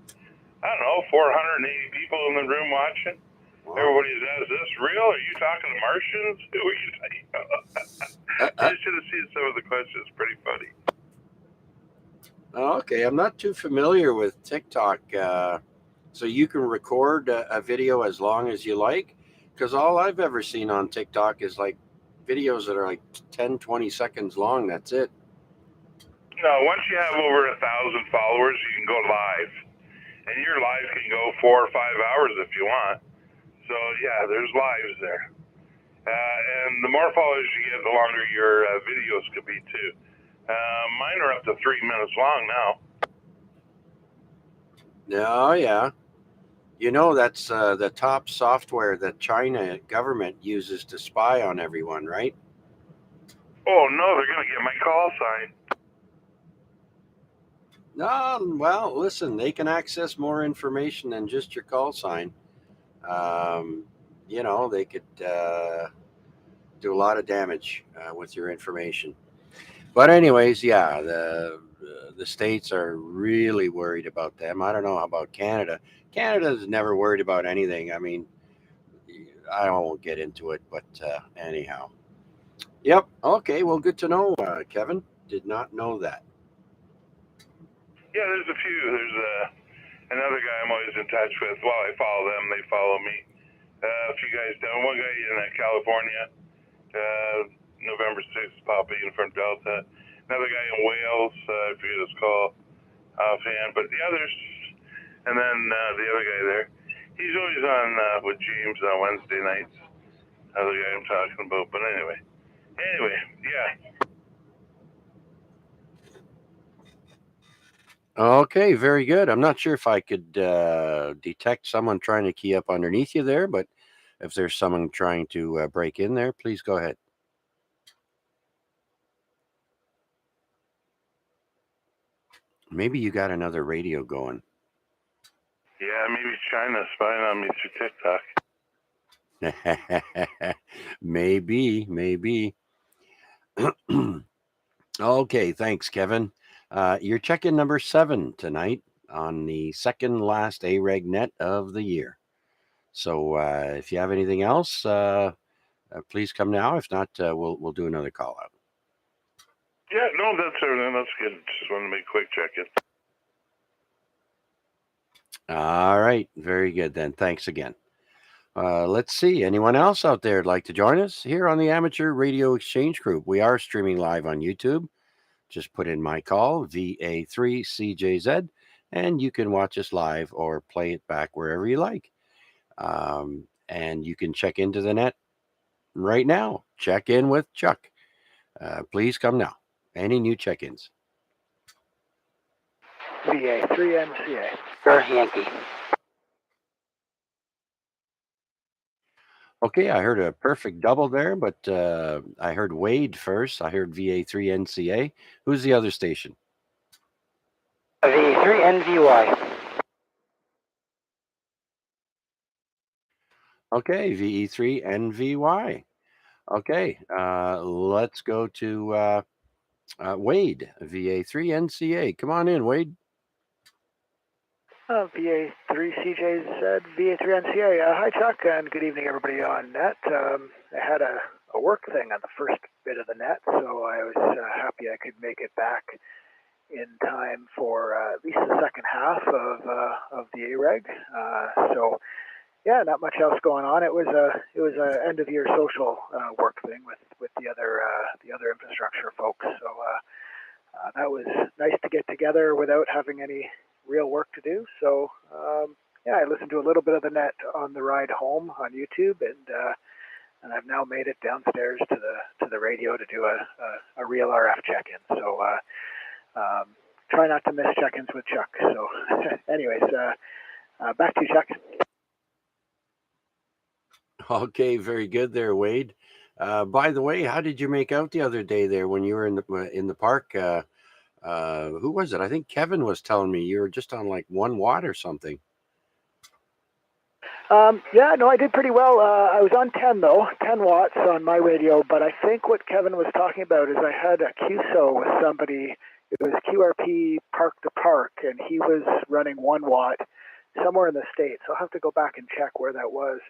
I don't know, 480 people in the room watching. Wow. Everybody says, is this real? Are you talking to Martians? Who are you talking about? You should have seen some of the questions. Pretty funny. Okay, I'm not too familiar with TikTok. So you can record a video as long as you like? Because all I've ever seen on TikTok is like videos that are like 10, 20 seconds long. That's it. No, once you have over 1,000 followers, you can go live. And your live can go 4 or 5 hours if you want. So, yeah, there's lives there. And the more followers you get, the longer your videos could be, too. Mine are up to 3 minutes long now. Oh, yeah. You know, that's the top software that China government uses to spy on everyone, right? Oh, no, they're going to get my call sign. No, well, listen, they can access more information than just your call sign. You know, they could do a lot of damage with your information. But anyways, yeah, the states are really worried about them. I don't know about Canada. Canada's never worried about anything. I mean, I won't get into it, but anyhow. Yep. Okay. Well, good to know, Kevin. Did not know that. Yeah, there's a few. There's another guy I'm always in touch with. Well, I follow them. They follow me. A few guys down. One guy in California, November 6th, Papa Uniform Delta. Another guy in Wales, I forget his call offhand, but the others, and then the other guy there, he's always on with James on Wednesday nights. Other guy I'm talking about, but anyway, yeah. Okay, very good. I'm not sure if I could detect someone trying to key up underneath you there, but if there's someone trying to break in there, please go ahead. Maybe you got another radio going. Yeah, maybe China's spying on me through TikTok. maybe. Okay, thanks, Kevin. You're check-in number 7 tonight on the second last AREG net of the year. So if you have anything else, please come now. If not, we'll do another call out. Yeah, no, that's everything. That's good. Just wanted to make a quick check-in. All right, very good then. Thanks again. Let's see. Anyone else out there like to join us here on the Amateur Radio Exchange Group? We are streaming live on YouTube. Just put in my call, VA3CJZ, and you can watch us live or play it back wherever you like. And you can check into the net right now. Check in with Chuck. Please come now. Any new check-ins? VA3NCA. Yankee. Okay, I heard a perfect double there, but I heard Wade first. I heard VA3NCA. Who's the other station? VA3NVY. Okay, VE3NVY. Okay, let's go to Wade, VA3NCA. Come on in, Wade. VA3CJZ, VA3NCA. Hi, Chuck, and good evening, everybody on net. I had a work thing on the first bit of the net, so I was happy I could make it back in time for at least the second half of the AREG. So, yeah, not much else going on. It was a end of year social work thing with the other infrastructure folks. So that was nice to get together without having any real work to do. So yeah, I listened to a little bit of the net on the ride home on YouTube, and I've now made it downstairs to the radio to do a real RF check-in. So try not to miss check-ins with Chuck. So anyways, back to you, Chuck. Okay, very good there, Wade. By the way, how did you make out the other day there when you were in the park? Who was it? I think Kevin was telling me you were just on like 1 watt or something. Yeah, no, I did pretty well. I was on 10 though, 10 watts on my radio, but I think what Kevin was talking about is I had a QSO with somebody. It was QRP park to park, and he was running 1 watt somewhere in the States. So I'll have to go back and check where that was.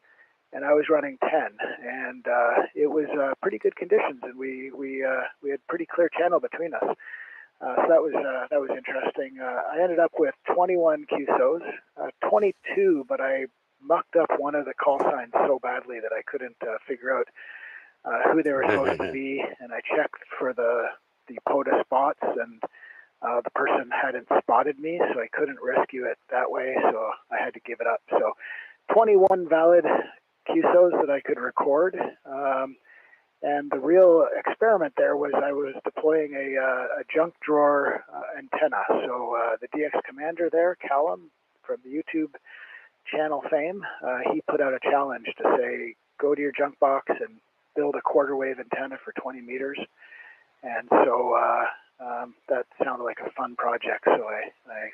And I was running 10, and it was pretty good conditions, and we had pretty clear channel between us. So that was interesting. I ended up with 21 QSOs, 22, but I mucked up one of the call signs so badly that I couldn't figure out who they were supposed to be, and I checked for the POTA spots, and the person hadn't spotted me, so I couldn't rescue it that way, so I had to give it up. So 21 valid QSOs that I could record. And the real experiment there was I was deploying a junk drawer antenna. So the DX commander there, Callum, from the YouTube channel fame, he put out a challenge to say, go to your junk box and build a quarter wave antenna for 20 meters. And so that sounded like a fun project. So I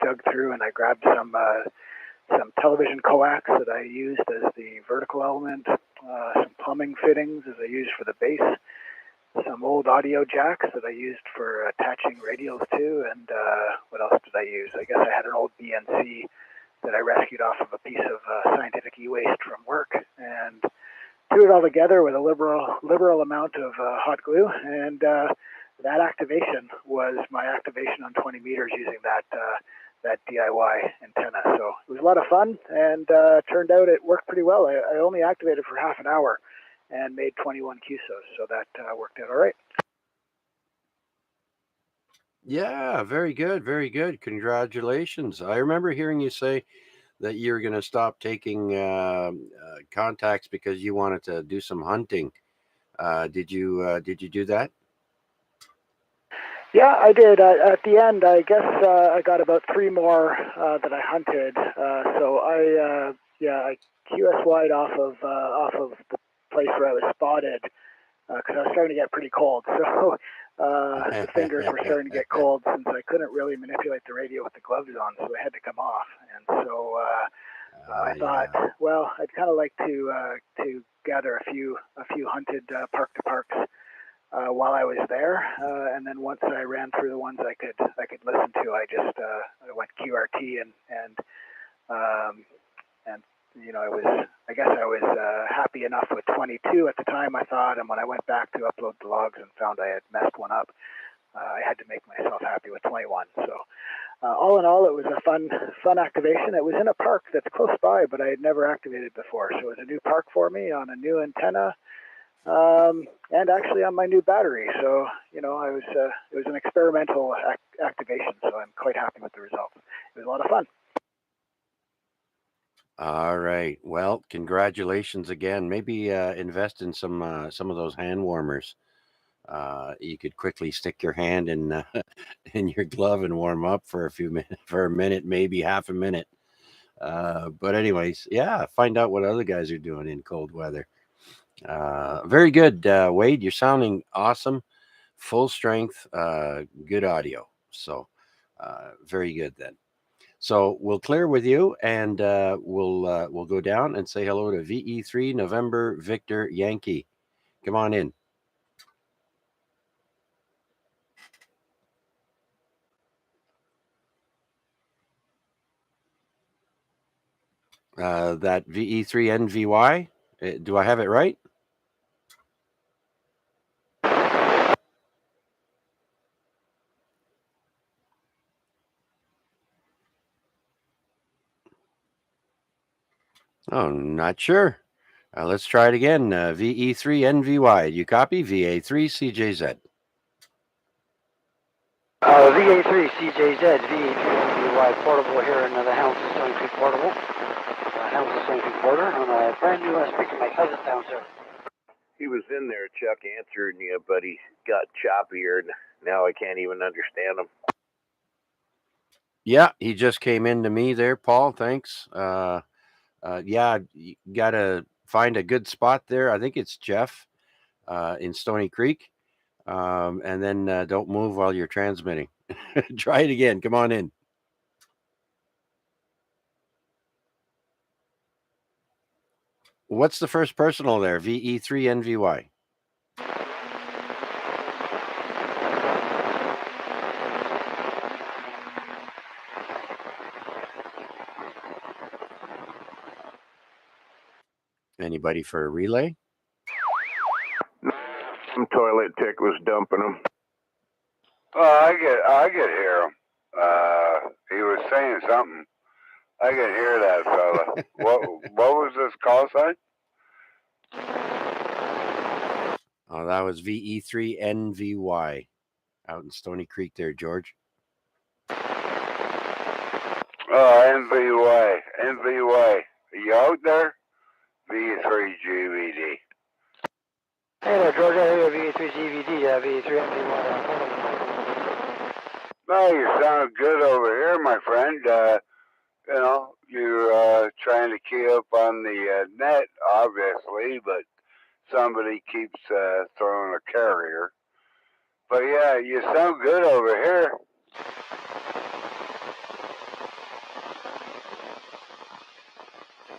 dug through and I grabbed some television coax that I used as the vertical element, some plumbing fittings as I used for the base, some old audio jacks that I used for attaching radials to, and what else did I use? I guess I had an old BNC that I rescued off of a piece of scientific e-waste from work, and threw it all together with a liberal amount of hot glue, and that activation was my activation on 20 meters using that that DIY antenna. So it was a lot of fun, and turned out it worked pretty well. I only activated for half an hour and made 21 QSOs, so that worked out all right. Yeah, very good, very good. Congratulations. I remember hearing you say that you're going to stop taking contacts because you wanted to do some hunting. Did you do that? Yeah, I did. At the end, I guess I got about 3 more that I hunted. So I QSY'd off of the place where I was spotted because I was starting to get pretty cold. So the fingers were starting to get cold since I couldn't really manipulate the radio with the gloves on, so I had to come off. And so I thought, well, I'd kind of like to gather a few hunted park to parks while I was there, and then once I ran through the ones I could listen to, I just I went QRT and I guess I was happy enough with 22 at the time, I thought, and when I went back to upload the logs and found I had messed one up, I had to make myself happy with 21. So all in all, it was a fun activation. It was in a park that's close by, but I had never activated before, so it was a new park for me on a new antenna. And actually on my new battery. So, it was an experimental activation, so I'm quite happy with the results. It was a lot of fun. All right. Well, congratulations again. Maybe invest in some of those hand warmers. You could quickly stick your hand in in your glove and warm up for a minute, maybe half a minute. But anyways, yeah, find out what other guys are doing in cold weather. Very good, Wade. You're sounding awesome, full strength, good audio. So, very good then. So we'll clear with you, and we'll go down and say hello to VE3 November Victor Yankee. Come on in. That VE3NVY. Do I have it right? Oh, not sure. Let's try it again. VE3NVY. You copy? VA3CJZ. VA3CJZ, VA3NVY portable here in the Hamilton Stony Creek portable. Hamilton Stony Creek border on a brand new speaker mic. How's it sound, sir? He was in there, Chuck, answering you, but he got choppier, and now I can't even understand him. Yeah, he just came in to me there, Paul. Thanks. Yeah, you got to find a good spot there. I think it's Jeff in Stony Creek. And then don't move while you're transmitting. Try it again. Come on in. What's the first personal there? VE3NVY. Anybody for a relay? Some toilet tick was dumping him. Oh, I could hear him. He was saying something. I could hear that fella. What was this call sign? Oh, that was VE3NVY out in Stony Creek there, George. Oh, NVY. Are you out there? V3GVD. Hey there, George. I hear VA3GVD, VA3NVY. No, you sound good over here, my friend. You're trying to key up on the net, obviously, but somebody keeps throwing a carrier. But yeah, you sound good over here.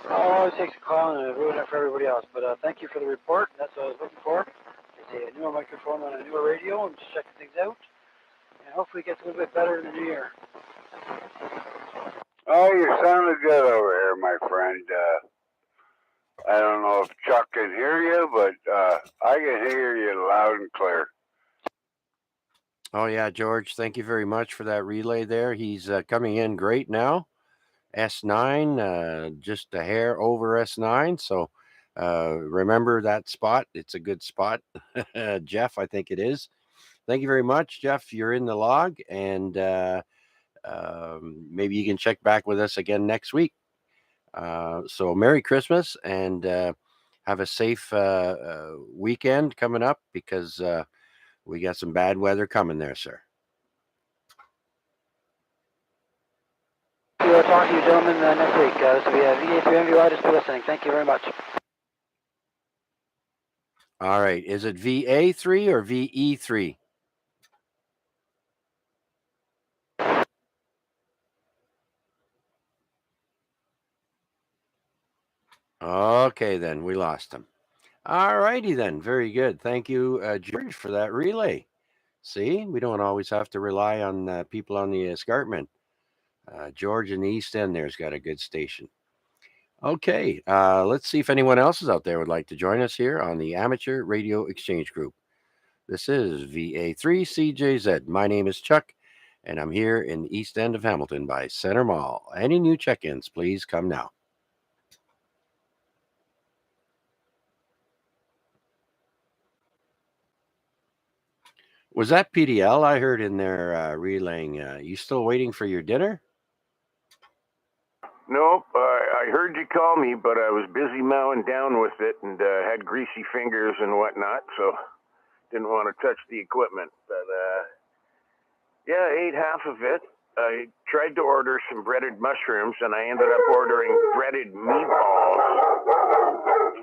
Always takes a call and ruin it for everybody else. But thank you for the report. That's what I was looking for. It's a newer microphone on a newer radio. I'm just checking things out. And hopefully it gets a little bit better in the new year. Oh, you're sounding good over here, my friend. I don't know if Chuck can hear you, but I can hear you loud and clear. Oh yeah, George. Thank you very much for that relay there. He's coming in great now. S9, just a hair over S9. So remember that spot. It's a good spot. Jeff, I think it is. Thank you very much, Jeff. You're in the log, and maybe you can check back with us again next week. So Merry Christmas, and have a safe weekend coming up, because we got some bad weather coming there, sir. We'll talk to you gentlemen next week. This will be VA3MVY, just listening. Thank you very much. All right. Is it VA3 or VE3? Okay, then we lost him. All righty then. Very good. Thank you, George, for that relay. See, we don't always have to rely on people on the escarpment. George in the East End there's got a good station. Okay, let's see if anyone else is out there would like to join us here on the Amateur Radio Exchange Group. This is VA3CJZ. My name is Chuck, and I'm here in the East End of Hamilton by Center Mall. Any new check-ins, please come now. Was that PDL I heard in there relaying? You still waiting for your dinner? Nope, I heard you call me, but I was busy mowing down with it and had greasy fingers and whatnot, so didn't want to touch the equipment. But yeah, I ate half of it. I tried to order some breaded mushrooms, and I ended up ordering breaded meatballs,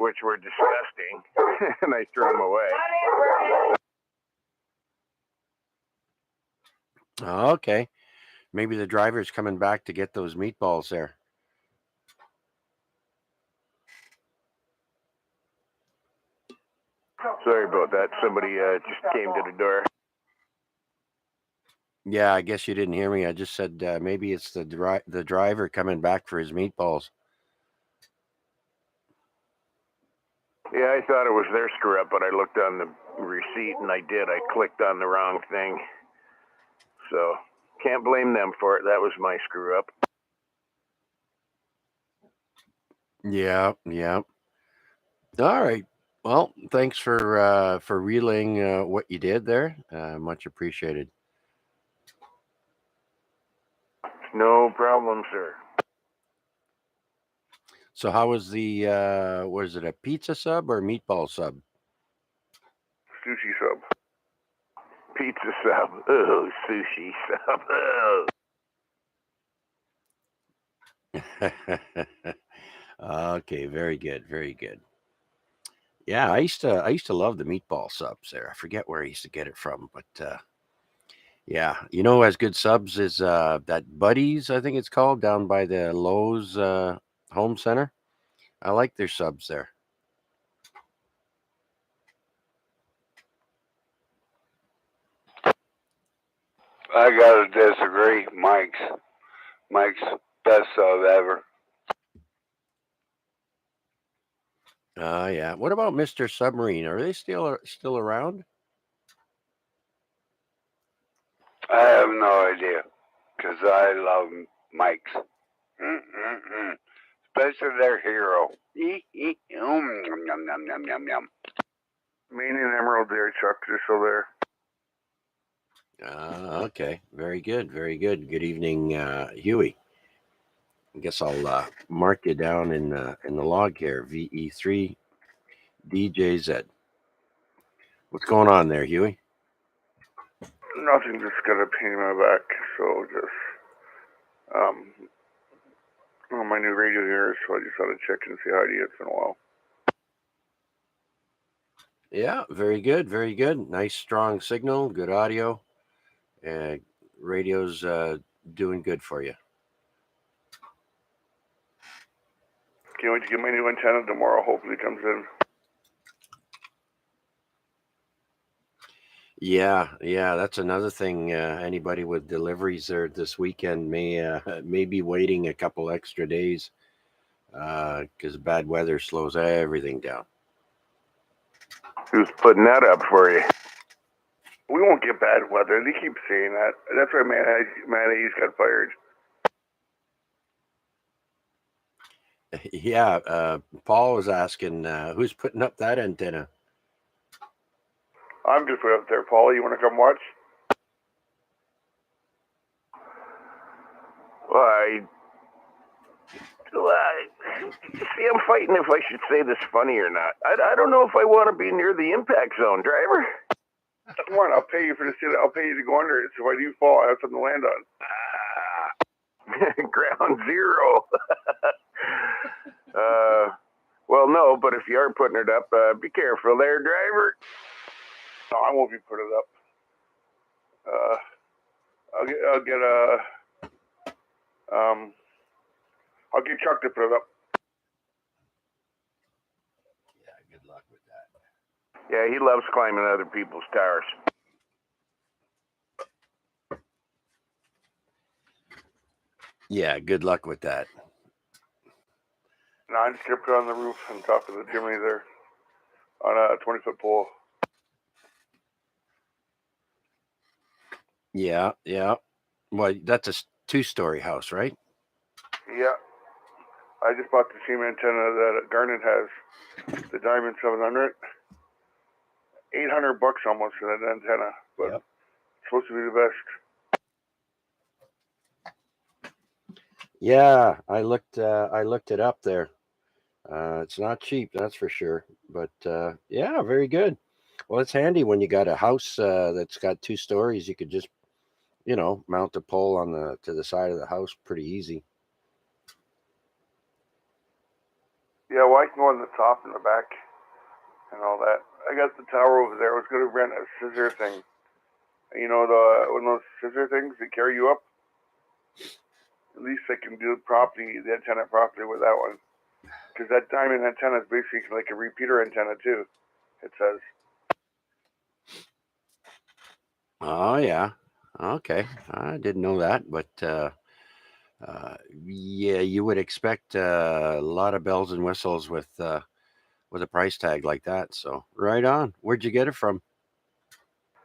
which were disgusting, and I threw them away. Okay, maybe the driver's coming back to get those meatballs there. Sorry about that. Somebody just came to the door. Yeah, I guess you didn't hear me. I just said maybe it's the driver coming back for his meatballs. Yeah, I thought it was their screw up, but I looked on the receipt and I did. I clicked on the wrong thing. So can't blame them for it. That was my screw up. Yeah. All right. Well, thanks for relaying what you did there. Much appreciated. No problem, sir. So, how was the? Was it a pizza sub or meatball sub? Sushi sub. Pizza sub. Oh, sushi sub. Oh. Okay, very good, very good. Yeah, I used to love the meatball subs there. I forget where I used to get it from, but yeah, you know, as good subs is that Buddies, I think it's called, down by the Lowe's Home Center. I like their subs there. I gotta disagree. Mike's best sub ever. Yeah. What about Mr. Submarine? Are they still around? I have no idea, cause I love Mike's. Especially their hero. Yum, yum, yum, yum, yum, yum. Maine and Emerald there, Chuck. They're still there. Okay. Very good. Very good. Good evening, Huey. I guess I'll mark you down in the log here. VE3 DJZ. What's going on there, Huey? Nothing, just got a pain in my back, so just on my new radio here, so I just thought to check and say hi to you. It's been a while. Yeah, very good, very good. Nice strong signal, good audio. Radio's doing good for you. Can't wait to get my new antenna tomorrow. Hopefully it comes in. Yeah, that's another thing. Anybody with deliveries there this weekend may be waiting a couple extra days because bad weather slows everything down. Who's putting that up for you? We won't get bad weather. They keep saying that. That's why Mayonnaise got fired. Yeah, Paul was asking who's putting up that antenna. I'm just put up there, Paul. You want to come watch? Well, see, I'm fighting if I should say this funny or not. I don't know if I want to be near the impact zone, driver. Come on, I'll pay you for the sit. I'll pay you to go under it. So if I do fall, I have something to land on. Ground zero. Well, no, but if you are putting it up, be careful there, driver. No, I won't be putting it up. I'll get Chuck to put it up. Yeah, good luck with that. Yeah, he loves climbing other people's towers. Yeah, good luck with that. No, I'm just gonna put it on the roof on top of the chimney there, on a 20-foot pole. Yeah. Well, that's a 2-story house, right? Yeah. I just bought the same antenna that Garnet has, the Diamond 700. $800 almost for that antenna, but Yep. it's supposed to be the best. Yeah, I looked it up there. It's not cheap, that's for sure. But yeah, very good. Well, it's handy when you got a house that's got 2 stories. You could just, mount the pole to the side of the house pretty easy. Yeah, well, I can go on the top and the back and all that. I got the tower over there. I was going to rent a scissor thing. You know, one of those scissor things that carry you up? At least I can do the antenna properly with that one. Because that diamond antenna is basically like a repeater antenna too, it says. Oh yeah. Okay. I didn't know that, but yeah, you would expect a lot of bells and whistles with a price tag like that. So right on. Where'd you get it from?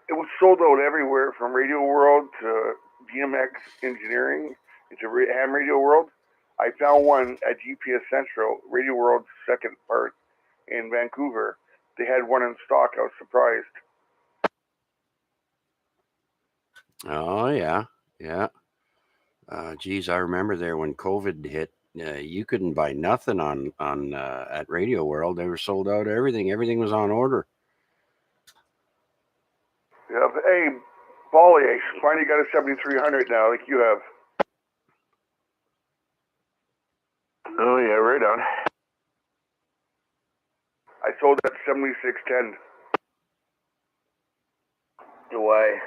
It was sold out everywhere from Radio World to DMX Engineering to Ham Radio World. I found one at GPS Central, Radio World's second part in Vancouver. They had one in stock. I was surprised. Oh yeah. Geez, I remember there when COVID hit. You couldn't buy nothing on at Radio World. They were sold out. Everything was on order. Yeah, but hey, Bally, I finally got a 7300 now, like you have. Oh yeah, right on. I sold that 7610. Why?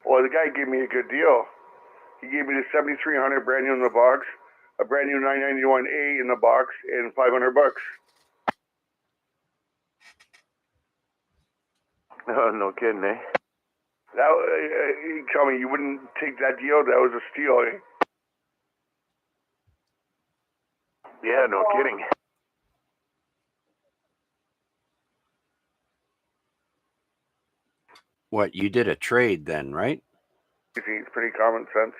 Well, the guy gave me a good deal. He gave me the 7300 brand new in the box, a brand new 991A in the box, and $500. Oh, no kidding, eh? That, you tell me you wouldn't take that deal? That was a steal, eh? Yeah, no kidding. What, you did a trade then, right? It's pretty common sense.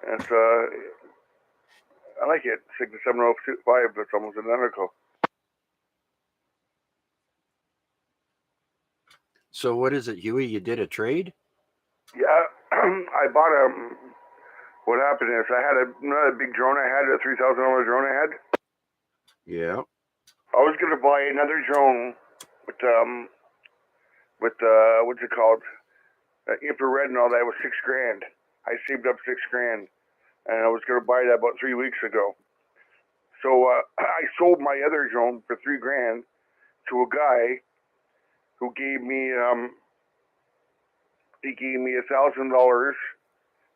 And it's, I like it. 67025, but it's almost identical. So what is it, Huey? You did a trade? Yeah, I bought what happened is I had another big drone I had, a $3,000 drone I had. Yeah. I was going to buy another drone with what's it called? Infrared and all that was $6,000. I saved up $6,000, and I was going to buy that about 3 weeks ago. So I sold my other drone for $3,000 to a guy who gave me $1,000,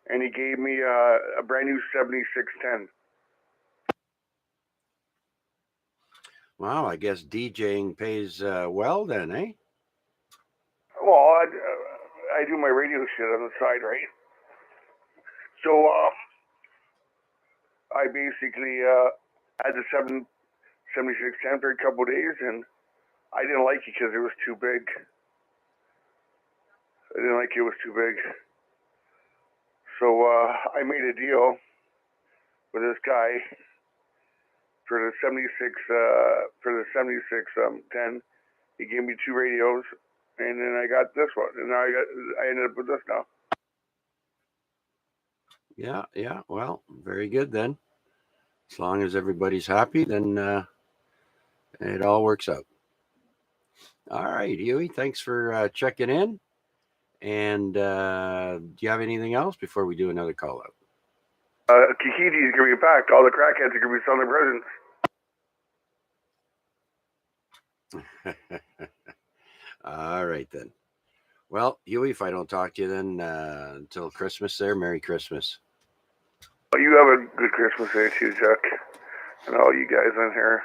and he gave me a brand new 7610. Wow, I guess DJing pays well then, eh? Well, I do my radio shit on the side, right? So I basically had the 7610 for a couple of days, and I didn't like it because it was too big. I didn't like it was too big. So I made a deal with this guy for the 10. He gave me 2 radios, and then I got this one, and now I ended up with this now. Yeah. Well, very good then. As long as everybody's happy, then it all works out. All right, Huey, thanks for checking in. And do you have anything else before we do another call out? Kikiti is going to be packed. All the crackheads are going to be selling their presents. All right, then. Well, Huey, if I don't talk to you then until Christmas there, Merry Christmas. Well, you have a good Christmas day too, Chuck, and all you guys on here.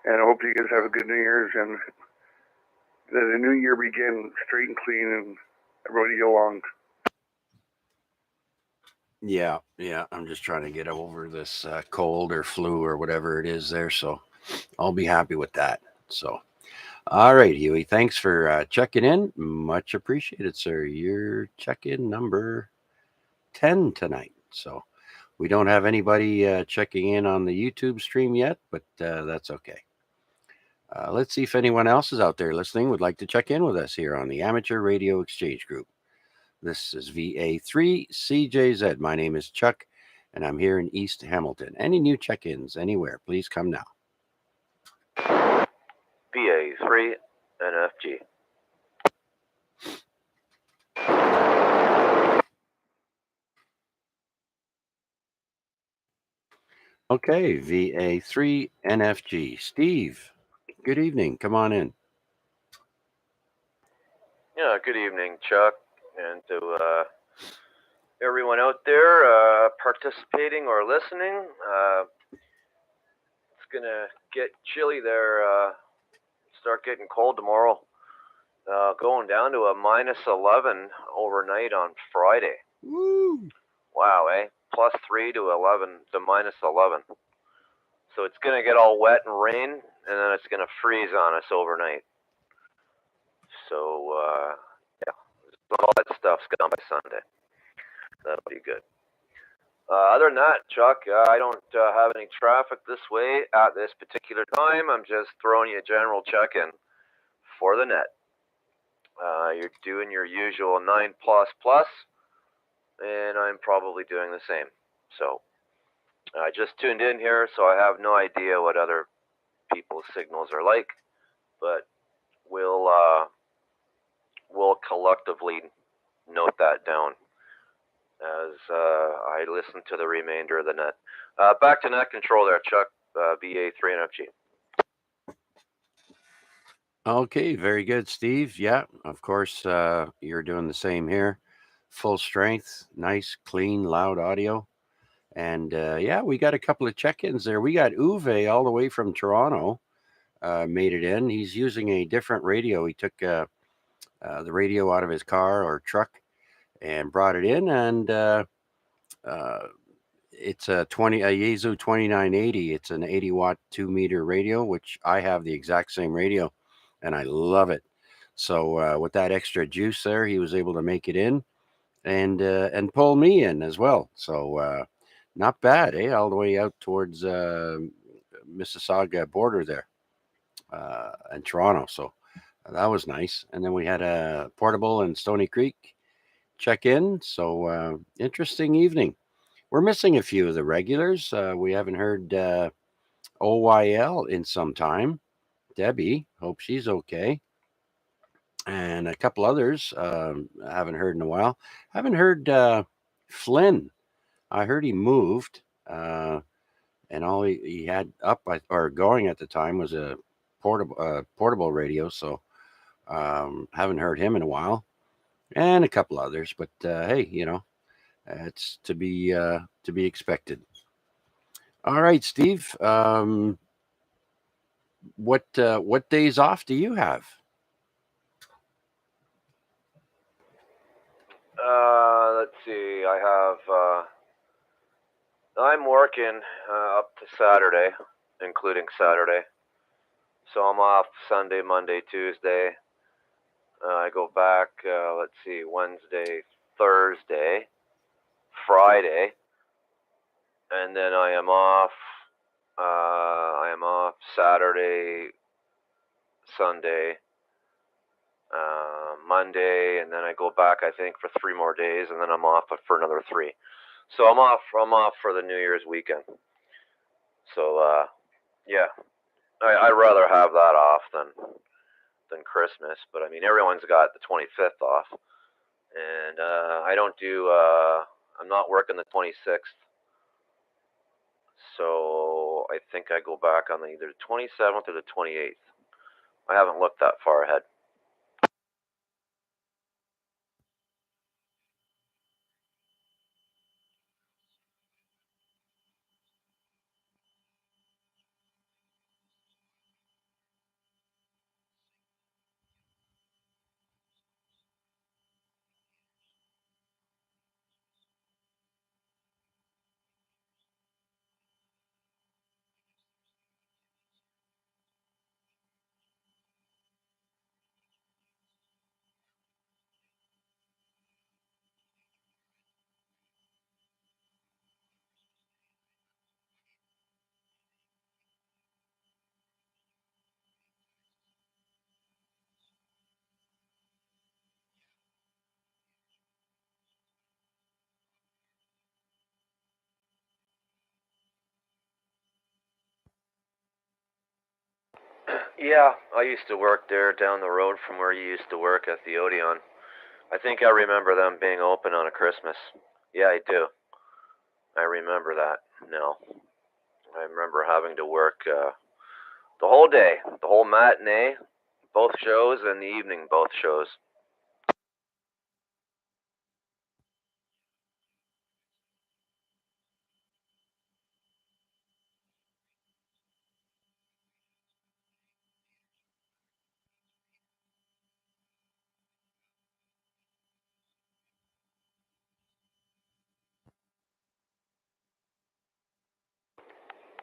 And I hope you guys have a good New Year's and that the new year begin straight and clean and everybody get along. Yeah. I'm just trying to get over this cold or flu or whatever it is there. So I'll be happy with that. So, all right, Huey, thanks for checking in. Much appreciated, sir. You're check-in number 10 tonight. So we don't have anybody checking in on the YouTube stream yet, but that's okay. Let's see if anyone else is out there listening would like to check in with us here on the Amateur Radio Exchange Group. This is VA3CJZ. My name is Chuck, and I'm here in East Hamilton. Any new check-ins anywhere, please come now. VA3NFG. Okay, VA3NFG. Steve, good evening. Come on in. Yeah, good evening, Chuck, and to everyone out there participating or listening. It's gonna get chilly there. Start getting cold tomorrow. Going down to a -11 overnight on Friday. Woo! Wow, eh? +3 to 11 to -11. So it's gonna get all wet and rain, and then it's gonna freeze on us overnight. So yeah, all that stuff's gone by Sunday. That'll be good. Other than that, Chuck, I don't have any traffic this way at this particular time. I'm just throwing you a general check-in for the net. You're doing your usual 9++, and I'm probably doing the same. So I just tuned in here, so I have no idea what other people's signals are like, but we'll collectively note that down as I listen to the remainder of the net. Back to net control there, Chuck, VA3NFG. Okay, very good, Steve. Yeah, of course, you're doing the same here. Full strength, nice, clean, loud audio. And yeah, we got a couple of check-ins there. We got Uwe all the way from Toronto, made it in. He's using a different radio. He took the radio out of his car or truck and brought it in, and it's a Yaesu 2980. It's an 80-watt 2-meter radio, which I have the exact same radio, and I love it. So with that extra juice there, he was able to make it in and pull me in as well. So not bad, eh? All the way out towards Mississauga border there and Toronto. So that was nice. And then we had a portable in Stony Creek check in. So interesting evening. We're missing a few of the regulars. We haven't heard OYL in some time. Debbie, hope she's okay. And a couple others I haven't heard in a while. Haven't heard Flynn. I heard he moved, and all he had up or going at the time was a portable radio. So haven't heard him in a while, and a couple others. But hey, it's to be expected. All right, Steve. What days off do you have? Let's see. I'm working up to Saturday, including Saturday. So I'm off Sunday, Monday, Tuesday. I go back, let's see, Wednesday, Thursday, Friday, and then I am off. Saturday, Sunday, Monday, and then I go back, I think, for 3 more days, and then I'm off for another 3. So I'm off for the New Year's weekend. So yeah, I'd rather have that off than Christmas. But I mean, everyone's got the 25th off, and I don't do. I'm not working the 26th, so I think I go back on either the 27th or the 28th. I haven't looked that far ahead. Yeah, I used to work there down the road from where you used to work at the Odeon. I think I remember them being open on a Christmas. Yeah, I do. I remember that. No, I remember having to work the whole day, the whole matinee, both shows, and the evening, both shows.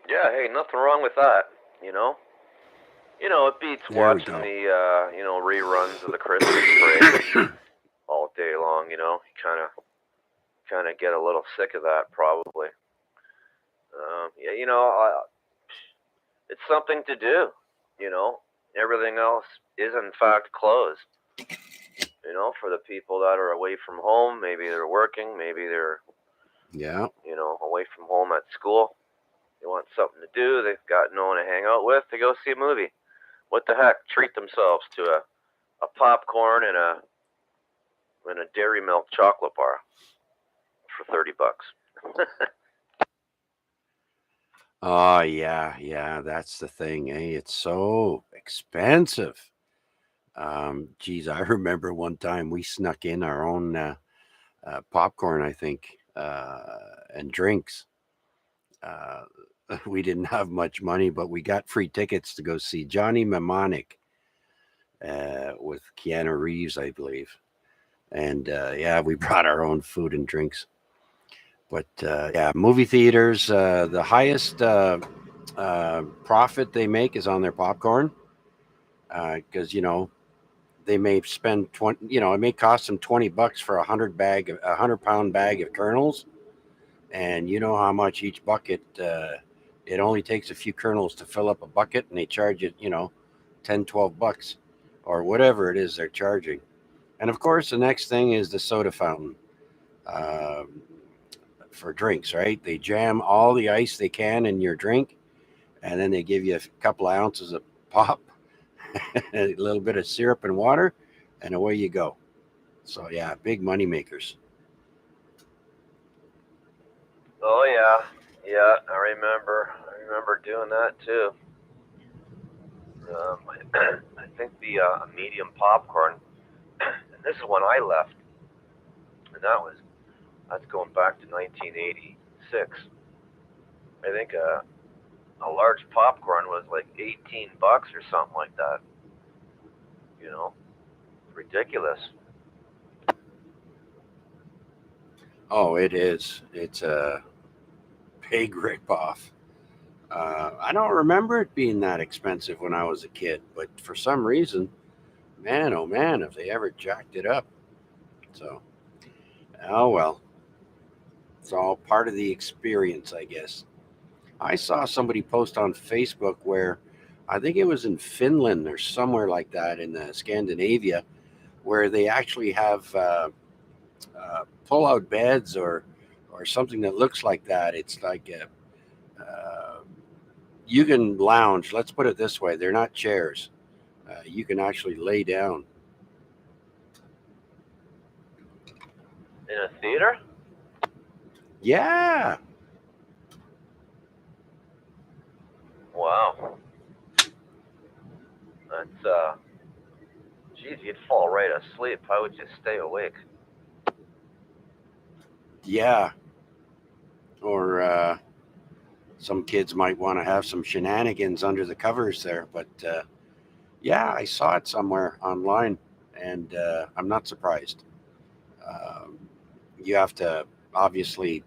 Yeah, hey, nothing wrong with that. You know, it beats There we watching go. the reruns of the Christmas parade all day long. You kind of get a little sick of that probably. Yeah, it's something to do. You know, everything else is in fact closed. For the people that are away from home, maybe they're working, maybe they're away from home at school. They want something to do. They've got no one to hang out with. They go see a movie. What the heck? Treat themselves to a popcorn and a dairy milk chocolate bar for $30. Oh yeah, that's the thing, eh? It's so expensive. Geez, I remember one time we snuck in our own popcorn, I think, and drinks. Uh, we didn't have much money, but we got free tickets to go see Johnny Mnemonic with Keanu Reeves, I believe. And yeah, we brought our own food and drinks. But yeah, movie theaters, the highest profit they make is on their popcorn because they may spend 20. It may cost them $20 for a 100-pound bag of kernels, and you know how much each bucket. It only takes a few kernels to fill up a bucket, and they charge it, $10-12 or whatever it is they're charging. And of course, the next thing is the soda fountain. Uh, for drinks, right? They jam all the ice they can in your drink, and then they give you a couple of ounces of pop, a little bit of syrup and water, and away you go. So yeah, big money makers. Oh yeah, I remember doing that too. I think the medium popcorn, and this is when I left, and that's going back to 1986. I think a large popcorn was like $18 or something like that. Ridiculous. Oh, it is. It's a big ripoff. I don't remember it being that expensive when I was a kid, but for some reason, man, oh man, if they ever jacked it up. So, oh well, it's all part of the experience, I guess. I saw somebody post on Facebook where I think it was in Finland or somewhere like that in Scandinavia, where they actually have pull-out beds or something that looks like that. It's like you can lounge. Let's put it this way: they're not chairs. You can actually lay down. In a theater? Yeah, Wow. That's geez, you'd fall right asleep. How would you stay awake? yeah. Or some kids might want to have some shenanigans under the covers there. But yeah, I saw it somewhere online, and I'm not surprised. Um, you have to obviously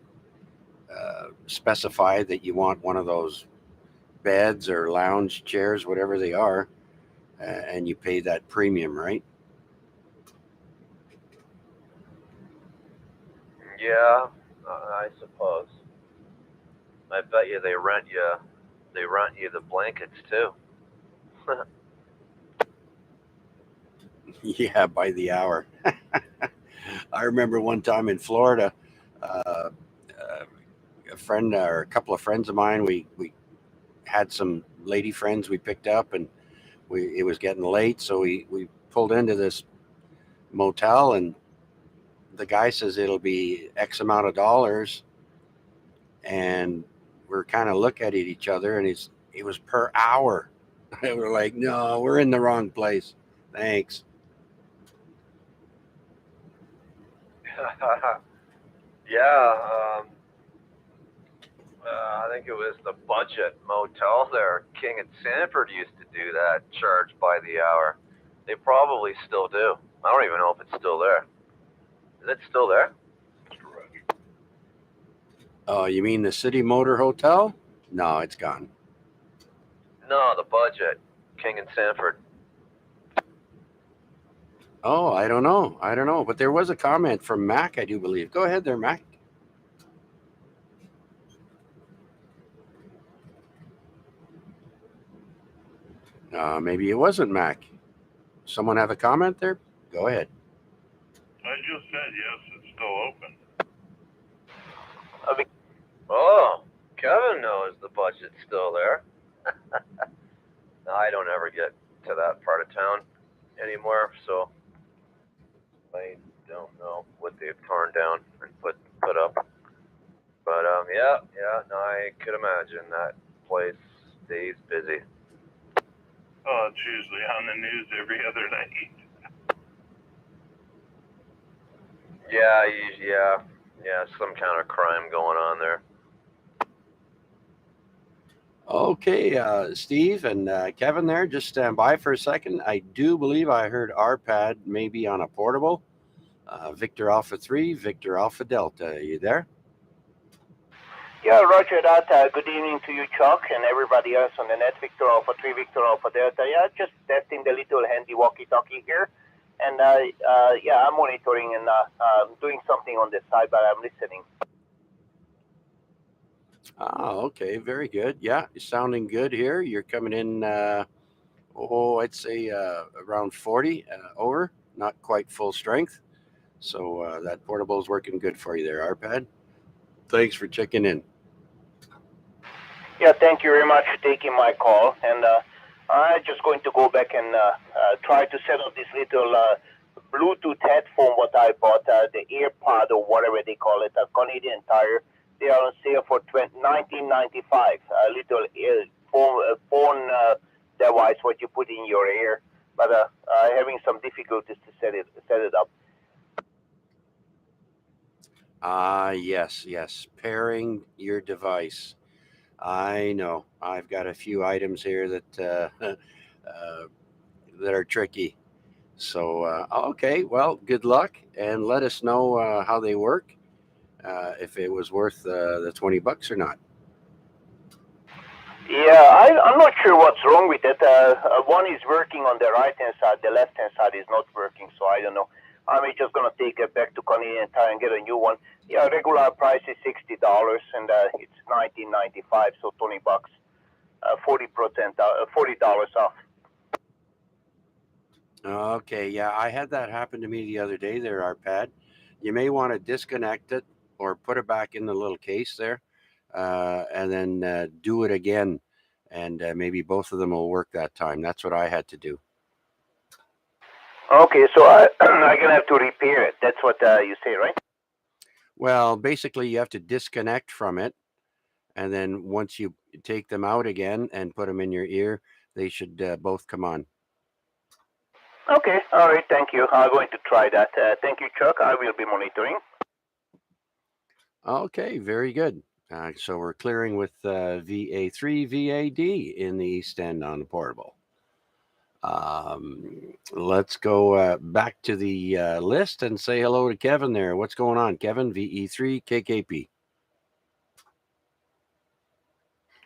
specify that you want one of those beds or lounge chairs, whatever they are, and you pay that premium, right? Yeah, I suppose. I bet you they rent you the blankets too. Yeah, by the hour. I remember one time in Florida, uh, a friend or a couple of friends of mine, we had some lady friends we picked up, and it was getting late, so we pulled into this motel, and the guy says it'll be X amount of dollars, and we're kind of look at each other, and it was per hour. And we're like, no, we're in the wrong place. Thanks. Yeah, I think it was the budget motel there. King and Sanford used to do that, charge by the hour. They probably still do. I don't even know if it's still there. Is it still there? Oh, you mean the City Motor Hotel? No, it's gone. No, the budget. King and Sanford. Oh, I don't know. I don't know. But there was a comment from Mac, I do believe. Go ahead there, Mac. Maybe it wasn't Mac. Someone have a comment there? Go ahead. I just said yes, it's still open. Oh, Kevin knows the budget's still there. I don't ever get to that part of town anymore, so I don't know what they've torn down and put up. But yeah, no, I could imagine that place stays busy. Oh, it's usually on the news every other night. Yeah, some kind of crime going on there. Okay, Steve and Kevin there, just stand by for a second. I do believe I heard RPAD maybe on a portable. Victor Alpha 3, Victor Alpha Delta. Are you there? Yeah, roger that. Good evening to you, Chuck, and everybody else on the net. Victor Alpha 3, Victor Alpha Delta. Yeah, just testing the little handy walkie-talkie here. And yeah, I'm monitoring and doing something on the side, but I'm listening. Okay, very good. Yeah, you're sounding good here. You're coming in, I'd say around 40 over, not quite full strength. So that portable is working good for you there, RPAD. Thanks for checking in. Yeah, thank you very much for taking my call. And I'm just going to go back and try to set up this little Bluetooth headphone what I bought, the AirPod or whatever they call it, a Canadian Tire. They are on sale for $19.95. A little phone device what you put in your ear, but having some difficulties to set it up. Yes. Pairing your device. I know. I've got a few items here that that are tricky. So okay, well, good luck, and let us know how they work. If it was worth the $20 or not. Yeah, I'm not sure what's wrong with it. One is working on the right hand side, the left hand side is not working, so I don't know. I'm just gonna take it back to Canadian Tire and get a new one. Yeah, regular price is $60, and it's $19.95, so $20, 40%, $40 off. Okay, yeah, I had that happen to me the other day there, Arpad. You may want to disconnect it or put it back in the little case there, and then do it again, and maybe both of them will work that time. That's what I had to do. Okay, so I'm gonna have to repair it. That's what you say, right? Well, basically, you have to disconnect from it, and then once you take them out again and put them in your ear, they should both come on. Okay, all right, thank you. I'm going to try that. Thank you, Chuck. I will be monitoring. Okay, very good. So we're clearing with VA3 VAD in the East End on the portable. Let's go back to the list and say hello to Kevin there. What's going on, Kevin? VE3 KKP.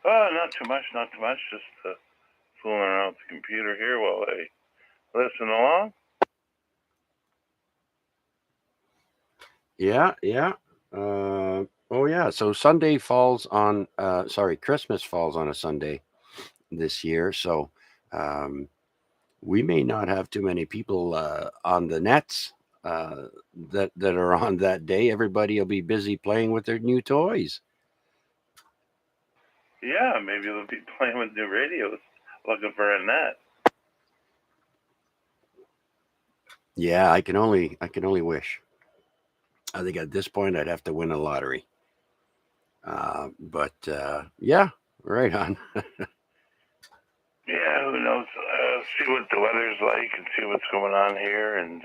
Not too much, not too much. Just fooling around with the computer here while I listen along. Yeah. Oh yeah. So Sunday falls on. Christmas falls on a Sunday this year. So we may not have too many people on the nets that are on that day. Everybody will be busy playing with their new toys. Yeah, maybe they'll be playing with new radios, looking for a net. Yeah, I can only wish. I think at this point I'd have to win a lottery. But yeah, right on. Yeah, who knows? See what the weather's like and see what's going on here, and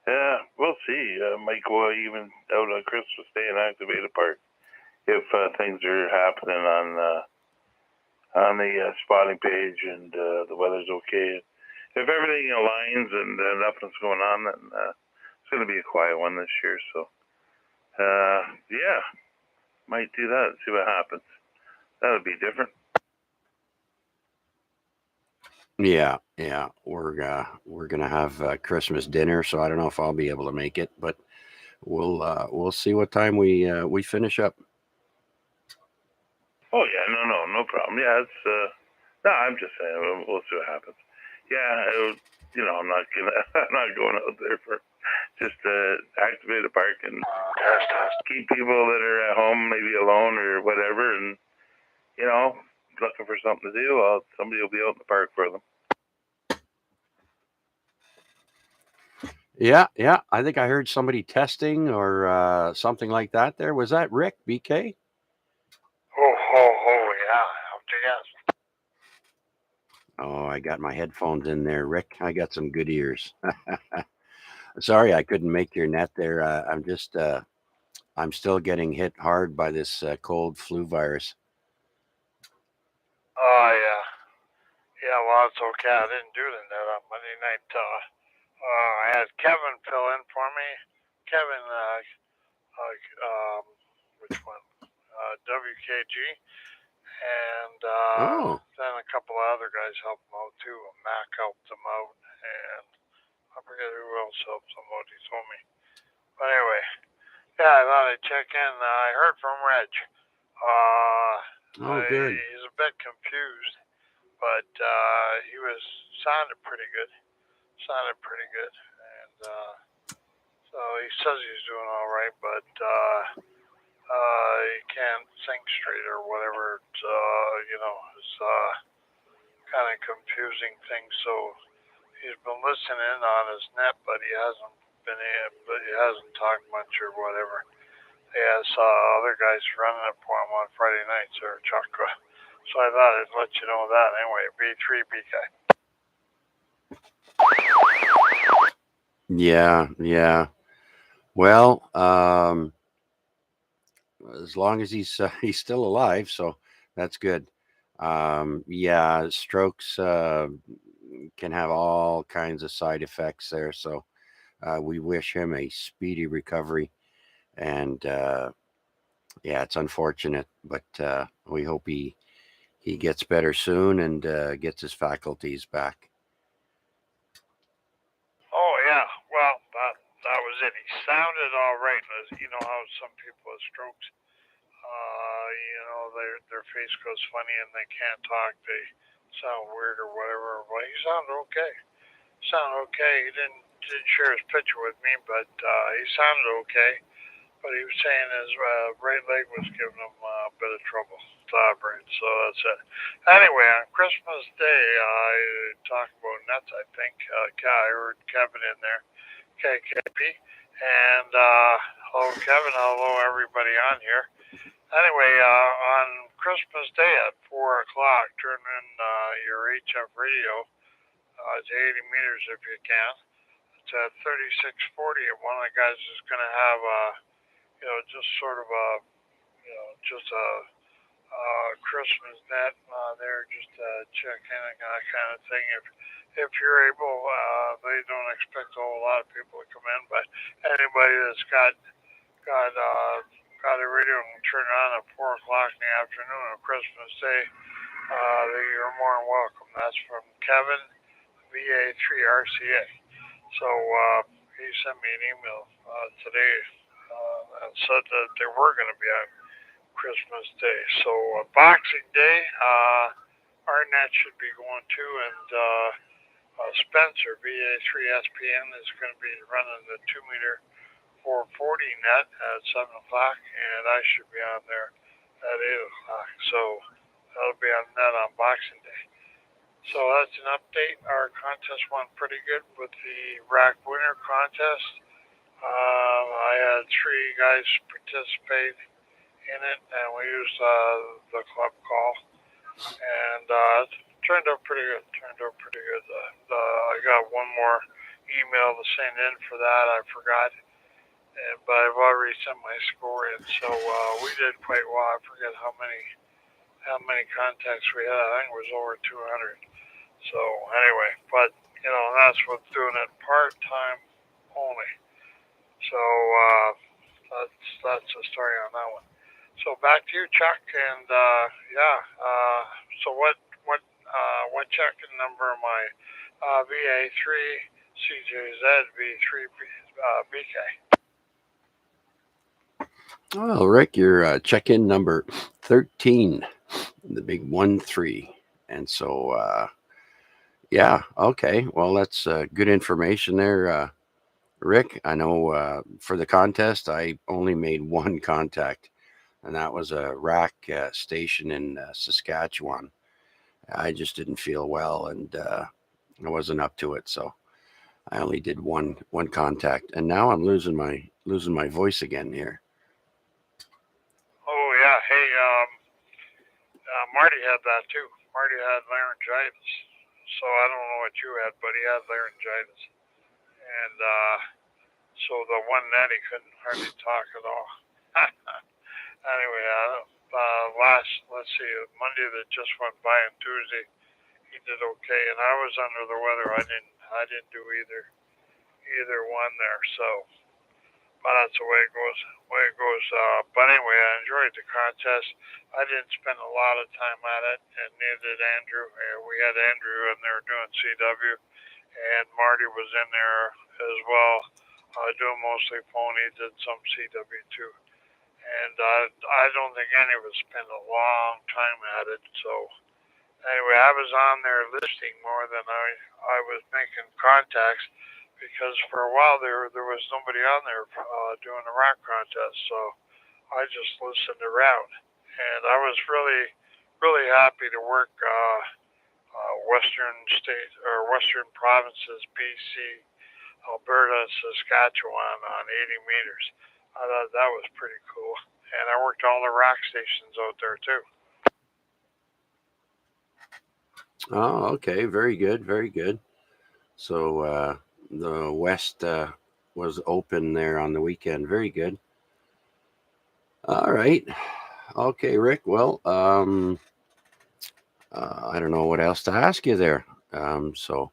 yeah, we'll see. Might go even out on Christmas Day and activate a park if things are happening on the spotting page and the weather's okay. If everything aligns and nothing's going on, then it's going to be a quiet one this year. So yeah, might do that and see what happens. That would be different. Yeah. We're gonna have Christmas dinner, so I don't know if I'll be able to make it, but we'll see what time we finish up. Oh yeah, no problem. Yeah, it's no, I'm just saying we'll see what happens. Yeah, I'm not gonna, I'm not going out there for just activate a park and keep people that are at home maybe alone or whatever, and looking for something to do. Well, somebody will be out in the park for them. Yeah. I think I heard somebody testing or something like that. There was that Rick BK. Oh, yeah. Yes. Oh, I got my headphones in there, Rick. I got some good ears. Sorry, I couldn't make your net there. I'm still getting hit hard by this cold flu virus. Oh, yeah. Yeah, well, it's okay. I didn't do the net on Monday night. I had Kevin fill in for me. Kevin, which one? WKG. And then a couple of other guys helped him out, too. Mac helped him out. And I forget who else helped him out. He told me. But anyway, yeah, I thought I'd check in. I heard from Reg. Good. He's a bit confused, but he sounded pretty good. And so he says he's doing all right, but he can't think straight or whatever. It's kind of confusing thing. So he's been listening on his net, but he hasn't talked much or whatever. He has other guys running it for him on Friday nights or Chuck. So I thought I'd let you know that anyway. B3 BK. Yeah. Well, as long as he's still alive, so that's good. Yeah, strokes can have all kinds of side effects there, so we wish him a speedy recovery. And yeah, it's unfortunate, but we hope he he gets better soon and gets his faculties back. Oh yeah, well that was it. He sounded all right. You know how some people with strokes, you know, their face goes funny and they can't talk. They sound weird or whatever. Well, he sounded okay. He didn't share his picture with me, but he sounded okay. But he was saying his right leg was giving him a bit of trouble to operate. So that's it. Anyway, on Christmas Day, I talked about nets. I think I heard Kevin in there, KKP, and hello Kevin, hello everybody on here. Anyway, on Christmas Day at 4 o'clock, turn in your HF radio to 80 meters if you can. It's at 3640, and one of the guys is going to have just sort of a, just a Christmas net there, just check in and that kind of thing. If you're able, they don't expect a whole lot of people to come in, but anybody that's got a radio and turn it on at 4 o'clock in the afternoon on Christmas Day, you're more than welcome. That's from Kevin, VA3RCA. So he sent me an email today and said that they were going to be on Christmas Day. So Boxing Day, our net should be going too, and Spencer, VA3SPN, is going to be running the 2-meter 440 net at 7 o'clock, and I should be on there at 8 o'clock. So that'll be on net on Boxing Day. So that's an update. Our contest went pretty good with the rack winner contest. I had 3 guys participate in it, and we used the club call, and it turned out pretty good. I got one more email to send in for that. I forgot, but I've already sent my score in, so we did quite well. I forget how many contacts we had. I think it was over 200. So anyway, but that's what's doing it part-time only. So that's the story on that one. So back to you, Chuck, and so what checking number am I? VA3 CJZ V3 BK. Well, Rick, your check-in number 13, the big 1-3, and so okay. Well, that's good information there, Rick. I know for the contest, I only made one contact, and that was a rack station in Saskatchewan. I just didn't feel well, and I wasn't up to it, so I only did one contact, and now I'm losing my voice again here. Oh yeah, hey, Marty had that too. Marty had laryngitis, so I don't know what you had, but he had laryngitis, and so the one net he couldn't hardly talk at all. Anyway, let's see, Monday that just went by and Tuesday he did okay, and I was under the weather. I didn't do either one there, so but that's the way it goes. But anyway, I enjoyed the contest. I didn't spend a lot of time at it, and neither did Andrew. We had Andrew in there doing CW, and Marty was in there as well, doing mostly pony, did some CW too. And I don't think any of us spent a long time at it. So anyway, I was on there listening more than I was making contacts, because for a while there was nobody on there doing the rack contest. So I just listened around, and I was really happy to work Western provinces, BC, Alberta, Saskatchewan on 80 meters. I thought that was pretty cool. And I worked all the rack stations out there too. Oh, okay. Very good. Very good. So the West was open there on the weekend. Very good. All right. Okay, Rick. Well, I don't know what else to ask you there. So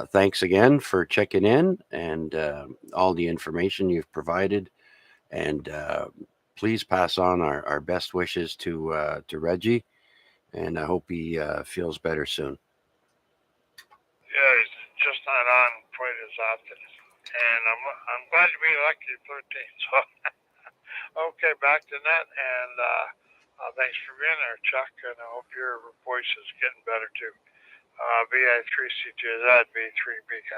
thanks again for checking in and all the information you've provided. And please pass on our best wishes to Reggie and I hope he feels better soon. Yeah, he's just not on quite as often. And I'm glad to be lucky 13. So, okay, back to net. And thanks for being there, Chuck. And I hope your voice is getting better too. VA3CJZ, V3BK.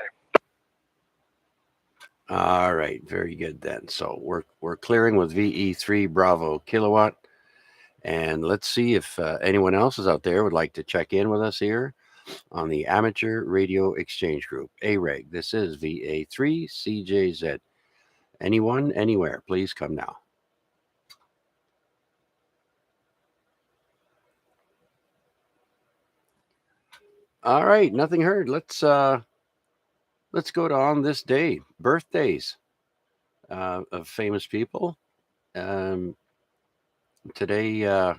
All right, very good then. So we're clearing with VE3 Bravo Kilowatt, and let's see if anyone else is out there would like to check in with us here on the Amateur Radio Exchange Group, AREG. This is VA3CJZ. Anyone, anywhere, please come now. All right, nothing heard. Let's go to on this day, birthdays of famous people. Today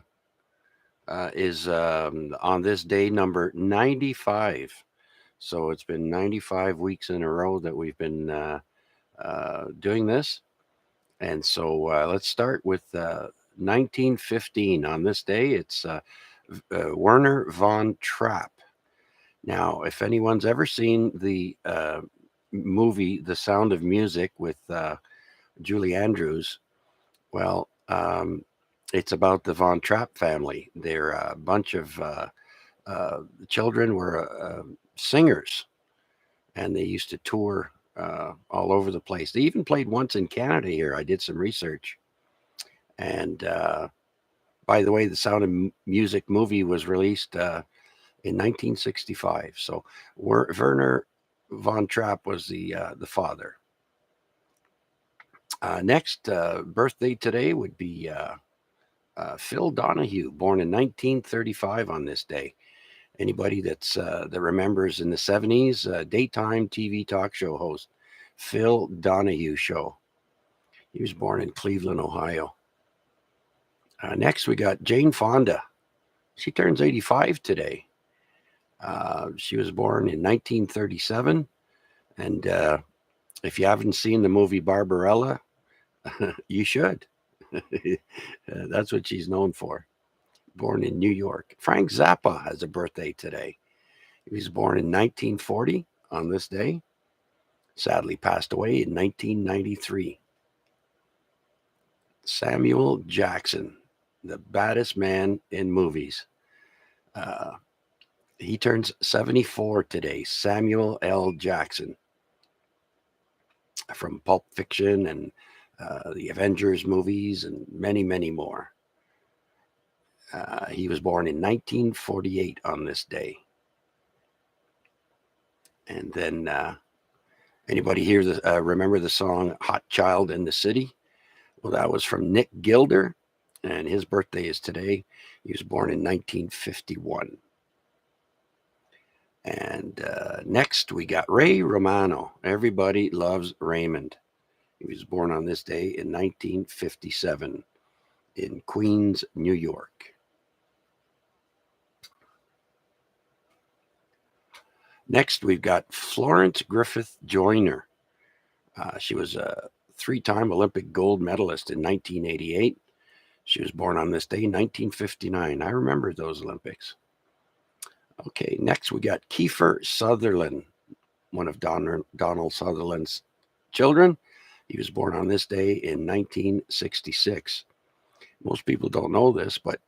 is on this day number 95. So it's been 95 weeks in a row that we've been doing this. And so let's start with 1915. On this day, it's Werner von Trapp. Now, if anyone's ever seen the movie The Sound of Music with Julie Andrews, well, it's about the Von Trapp family. They're a bunch of children were singers, and they used to tour all over the place. They even played once in Canada here. I did some research. And by the way, the Sound of Music movie was released in 1965. So Werner von Trapp was the father. Next birthday today would be Phil Donahue, born in 1935 on this day. Anybody that remembers in the 70s, daytime TV talk show host, Phil Donahue Show. He was born in Cleveland, Ohio. Next, we got Jane Fonda. She turns 85 today. She was born in 1937. And if you haven't seen the movie Barbarella, you should. That's what she's known for. Born in New York. Frank Zappa has a birthday today. He was born in 1940 on this day. Sadly passed away in 1993. Samuel Jackson, the baddest man in movies. He turns 74 today. Samuel L. Jackson, from Pulp Fiction and the Avengers movies and many, many more. He was born in 1948 on this day. And then anybody here remember the song Hot Child in the City? Well, that was from Nick Gilder, and his birthday is today. He was born in 1951. And next, we got Ray Romano. Everybody loves Raymond. He was born on this day in 1957 in Queens, New York. Next, we've got Florence Griffith Joyner. She was a three-time Olympic gold medalist in 1988. She was born on this day, 1959. I remember those Olympics. Okay, next we got Kiefer Sutherland, one of Donald Sutherland's children. He was born on this day in 1966. Most people don't know this, but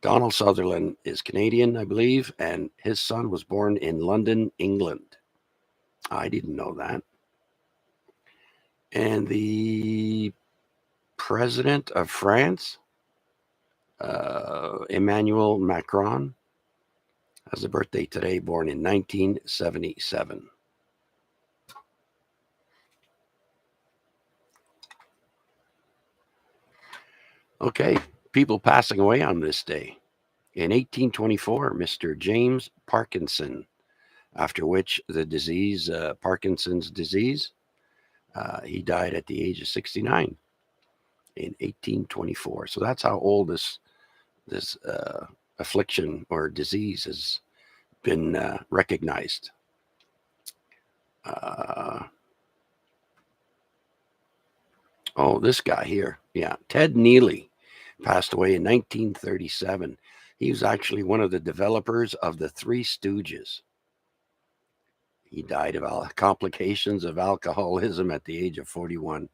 Donald Sutherland is Canadian, I believe, and his son was born in London, England. I didn't know that. And the president of France, Emmanuel Macron, has a birthday today, born in 1977. Okay, people passing away on this day. In 1824, Mr. James Parkinson, after which the disease, Parkinson's disease, he died at the age of 69 in 1824. So that's how old this affliction or disease has been recognized. This guy here. Yeah, Ted Neely passed away in 1937. He was actually one of the developers of the Three Stooges. He died of complications of alcoholism at the age of 41.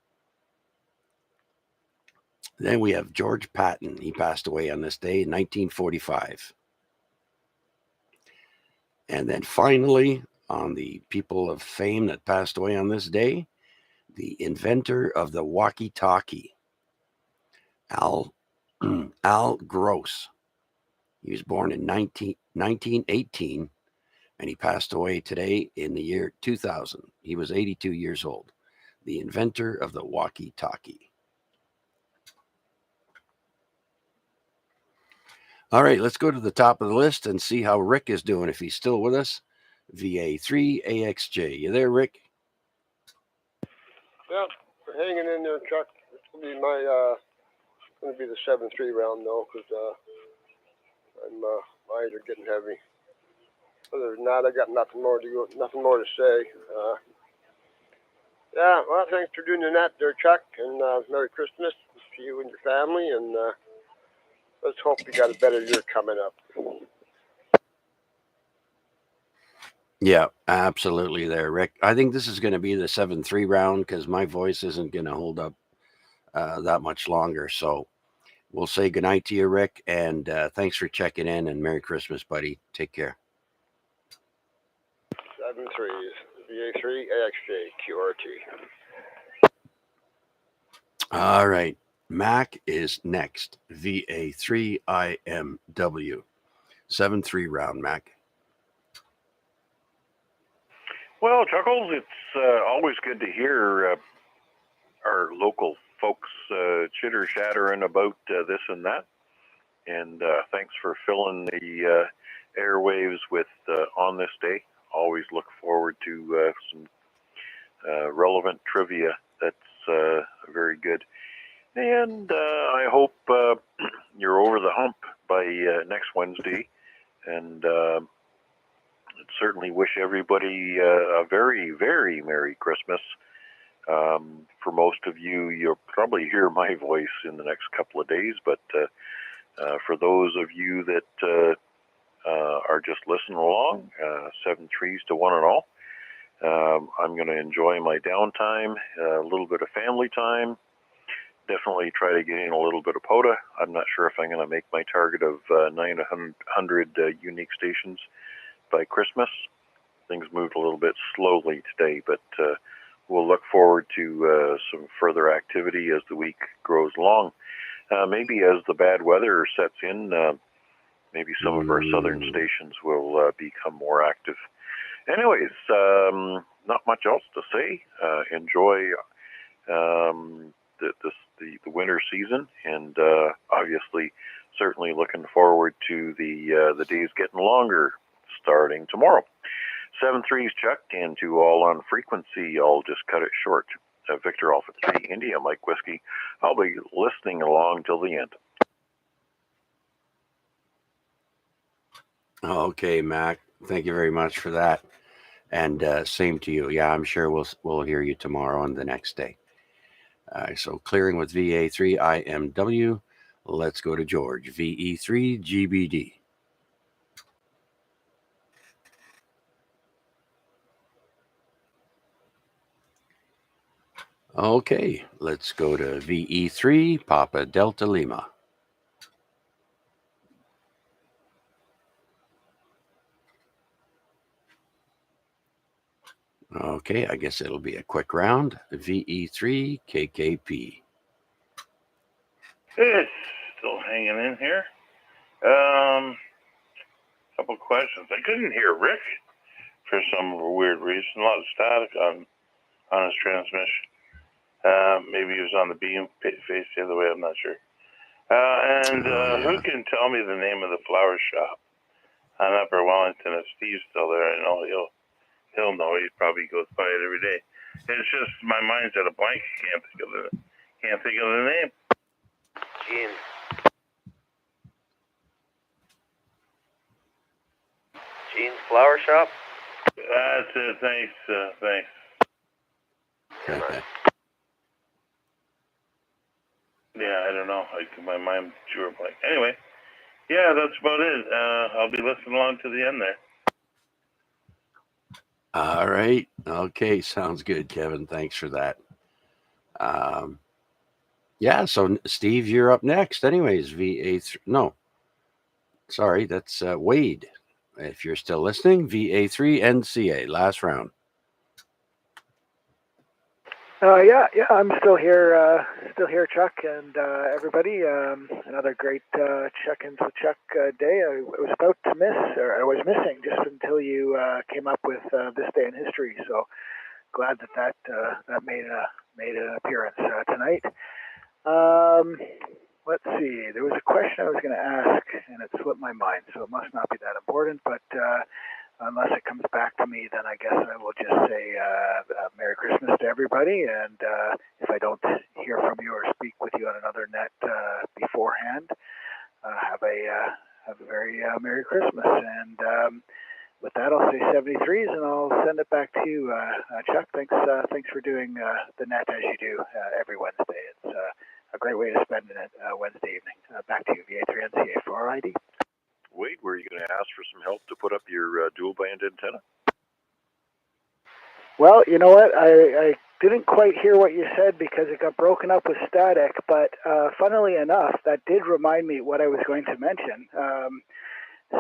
Then we have George Patton. He passed away on this day in 1945. And then finally, on the people of fame that passed away on this day, the inventor of the walkie-talkie, Al Gross. He was born in 1918, and he passed away today in the year 2000. He was 82 years old. The inventor of the walkie-talkie. All right, let's go to the top of the list and see how Rick is doing, if he's still with us. VA3AXJ. You there, Rick? Yeah, we're hanging in there, Chuck. It's gonna be the 7-3 round though, because my eyes are getting heavy. Other than that, I got nothing more to say. Yeah, well, thanks for doing the net there, Chuck, and Merry Christmas to you and your family, and let's hope you got a better year coming up. Yeah, absolutely there, Rick. I think this is going to be the 7-3 round because my voice isn't going to hold up that much longer. So we'll say goodnight to you, Rick, and thanks for checking in, and Merry Christmas, buddy. Take care. 7-3, VA3, AXJ, QRT. All right. Mac is next. VA3IMW. 7-3 round, Mac. Well, Chuckles, it's always good to hear our local folks chitter-chattering about this and that. And thanks for filling the airwaves with On This Day. Always look forward to some relevant trivia that's very good. And I hope you're over the hump by next Wednesday. And certainly wish everybody a very, very Merry Christmas. For most of you, you'll probably hear my voice in the next couple of days, but for those of you that are just listening along, 7-3s to 1 and all, I'm going to enjoy my downtime, a little bit of family time, definitely try to get in a little bit of POTA. I'm not sure if I'm going to make my target of 900 unique stations by Christmas. Things moved a little bit slowly today, but we'll look forward to some further activity as the week grows along. Maybe as the bad weather sets in, maybe some of our southern stations will become more active. Anyways, not much else to say. Enjoy the winter season, and obviously, certainly looking forward to the days getting longer starting tomorrow. 7-3's Chuck, and to all on frequency, I'll just cut it short. Victor Alpha 3, India, Mike Whiskey. I'll be listening along till the end. Okay, Mac. Thank you very much for that. And same to you. Yeah, I'm sure we'll hear you tomorrow and the next day. So clearing with VA3 IMW. Let's go to George. VE3 GBD. Okay, let's go to VE3 Papa Delta Lima. Okay, I guess it'll be a quick round. VE3 KKP. It's still hanging in here. Couple questions. I couldn't hear Rick for some weird reason. A lot of static on his transmission. Maybe he was on the beam face the other way. I'm not sure. Who can tell me the name of the flower shop on Upper Wellington? If Steve's still there, I know he'll know. He probably goes by it every day. It's just my mind's at a blank. Can't think of the name. Gene's Flower Shop? That's it. Thanks. Yeah, I don't know. My mind drew a blank. Anyway, Yeah, that's about it. I'll be listening along to the end there. All right. Okay. Sounds good, Kevin. Thanks for that. Yeah. So, Steve, you're up next. Anyways, VA3. No, sorry. That's Wade. If you're still listening, VA3 NCA, last round. Yeah, I'm still here, Chuck, and everybody. Another great check-ins with Chuck day. I was about to miss, or I was missing, just until you came up with this day in history. So glad that made an appearance tonight. Let's see. There was a question I was going to ask, and it slipped my mind, so it must not be that important. But unless it comes back to me, then I guess I will just say Merry Christmas to everybody. And if I don't hear from you or speak with you on another net beforehand, have a very Merry Christmas. And with that, I'll say 73s, and I'll send it back to you, Chuck. Thanks for doing the net as you do every Wednesday. It's a great way to spend it Wednesday evening. Back to you, VA3NCA for RID. Wade, were you going to ask for some help to put up your dual band antenna? Well, you know what? I didn't quite hear what you said because it got broken up with static, but funnily enough, that did remind me what I was going to mention.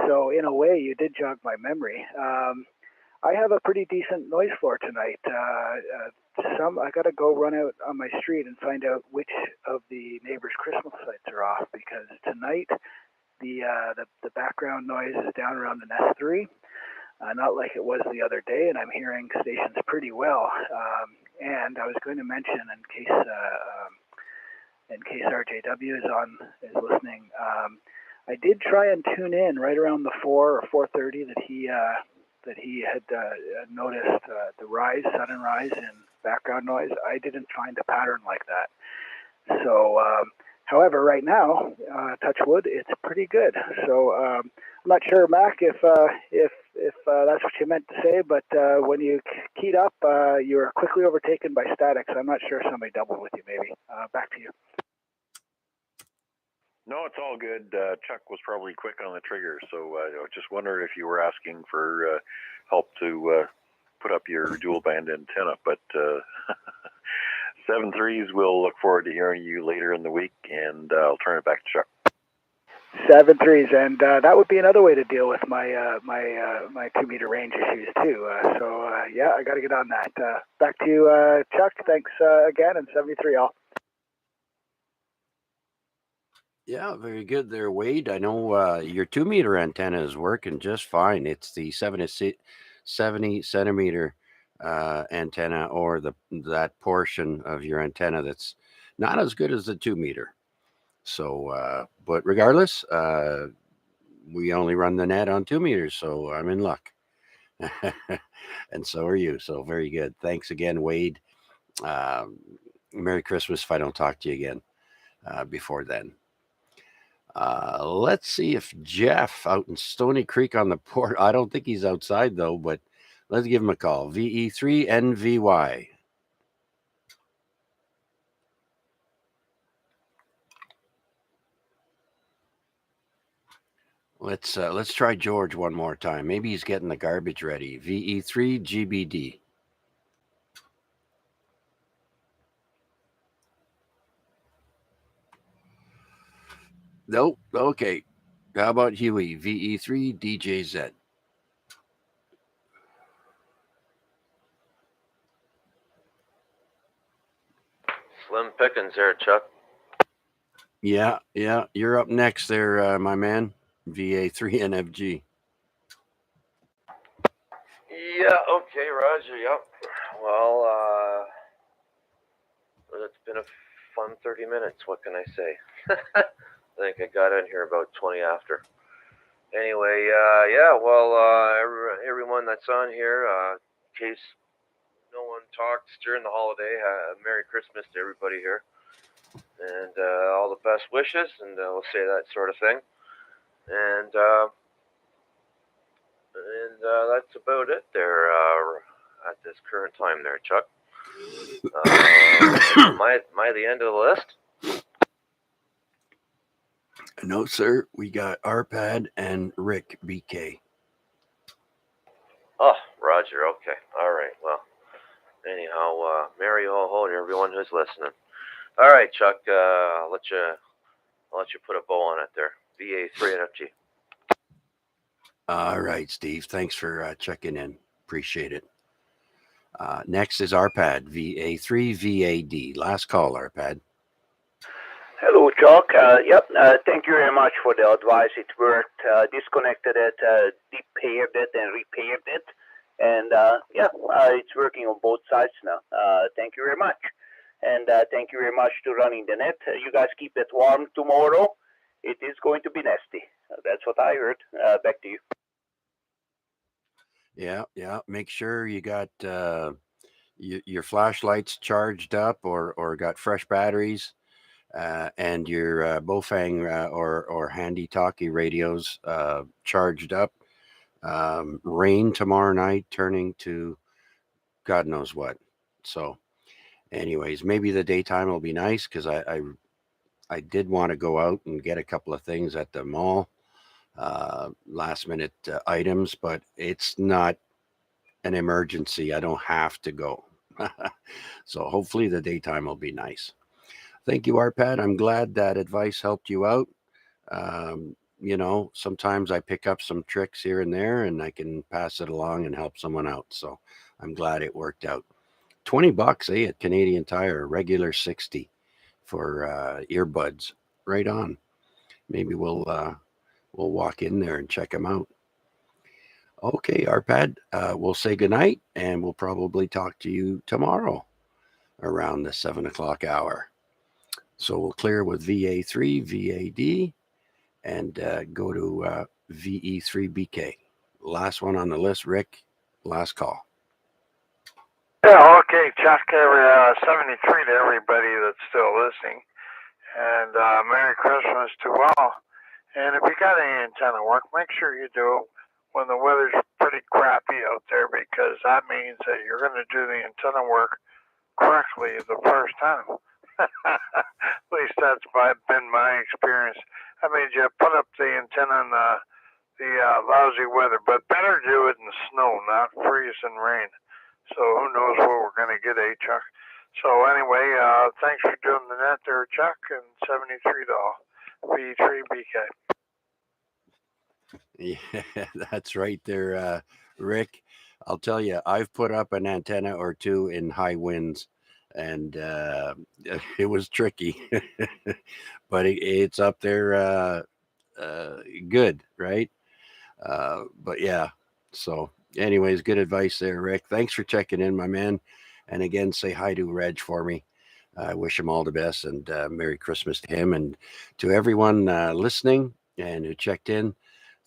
So in a way, you did jog my memory. I have a pretty decent noise floor tonight. I got to go run out on my street and find out which of the neighbors' Christmas lights are off, because tonight the background noise is down around an S3. Not like it was the other day, and I'm hearing stations pretty well. And I was going to mention, in case RJW is listening, I did try and tune in right around the 4 or 4:30 that he had noticed the sudden rise in background noise. I didn't find a pattern like that. So, however, right now, touch wood, it's pretty good. So I'm not sure, Mac, if that's what you meant to say, but when you keyed up, you were quickly overtaken by static. So I'm not sure if somebody doubled with you, maybe. Back to you. No, it's all good. Chuck was probably quick on the trigger, so I just wondered if you were asking for help to put up your dual band antenna. But 7-3s, we'll look forward to hearing you later in the week, and I'll turn it back to Chuck. 7-3s, and that would be another way to deal with my my 2-meter range issues too. Yeah, I got to get on that. Back to you, Chuck. Thanks again, and 73 all. Yeah, very good there, Wade. I know your 2-meter antenna is working just fine. It's the 70 centimeter antenna, or that portion of your antenna that's not as good as the 2-meter. So, but regardless, we only run the net on 2 meters, so I'm in luck. And so are you. So very good. Thanks again, Wade. Merry Christmas if I don't talk to you again before then. Let's see if Jeff out in Stony Creek on the port. I don't think he's outside though, but let's give him a call. VE3NVY. Let's try George one more time. Maybe he's getting the garbage ready. VE3GBD. Nope. Okay. How about Huey? VE3DJZ. Slim pickings there, Chuck. Yeah. You're up next there, my man. VA3NFG. Yeah, okay, Roger, yep. Well, it's been a fun 30 minutes, what can I say? I think I got in here about 20 after. Anyway, everyone that's on here, in case no one talks during the holiday, Merry Christmas to everybody here. And all the best wishes, and we'll say that sort of thing. And that's about it there at this current time there, Chuck. Am I the end of the list? No, sir. We got Arpad and Rick BK. Oh, Roger. Okay. All right. Well, anyhow, Mary ho ho to everyone who's listening. All right, Chuck. I'll let you put a bow on it there. VA3 NFG. All right, Steve. Thanks for checking in. Appreciate it. Next is Arpad, VA3 VAD. Last call, Arpad. Hello, Chuck. Thank you very much for the advice. It worked. Disconnected it, depaired it, and repaired it. And it's working on both sides now. Thank you very much. And thank you very much to running the net. You guys keep it warm tomorrow. It is going to be nasty. That's what I heard. Back to you. Yeah. Make sure you got your flashlights charged up or got fresh batteries. And your Bofang or handy talkie radios charged up. Rain tomorrow night turning to God knows what. So, anyways, maybe the daytime will be nice because I did want to go out and get a couple of things at the mall, last minute items, but it's not an emergency. I don't have to go. So hopefully the daytime will be nice. Thank you, Arpad. I'm glad that advice helped you out. Sometimes I pick up some tricks here and there and I can pass it along and help someone out. So I'm glad it worked out. $20, at Canadian Tire, regular 60 for earbuds. Right on. Maybe we'll walk in there and check them out. Okay, Arpad, we'll say goodnight and we'll probably talk to you tomorrow around the 7 o'clock hour. So we'll clear with VA3, VAD, and go to VE3BK. Last one on the list, Rick. Last call. Yeah, okay, Chuck, 73 to everybody that's still listening. And Merry Christmas to all. And if you got any antenna work, make sure you do it when the weather's pretty crappy out there, because that means that you're going to do the antenna work correctly the first time. At least that's been my experience. I mean, you put up the antenna in the lousy weather, but better do it in the snow, not freeze and rain. So who knows what we're going to get, Chuck? So anyway, thanks for doing the net there, Chuck, and 73 to all. V3BK. Yeah, that's right there, Rick. I'll tell you, I've put up an antenna or two in high winds, and it was tricky, but it's up there good, right? But yeah, so anyways, good advice there, Rick. Thanks for checking in, my man. And again, say hi to Reg for me. I wish him all the best and Merry Christmas to him and to everyone listening and who checked in.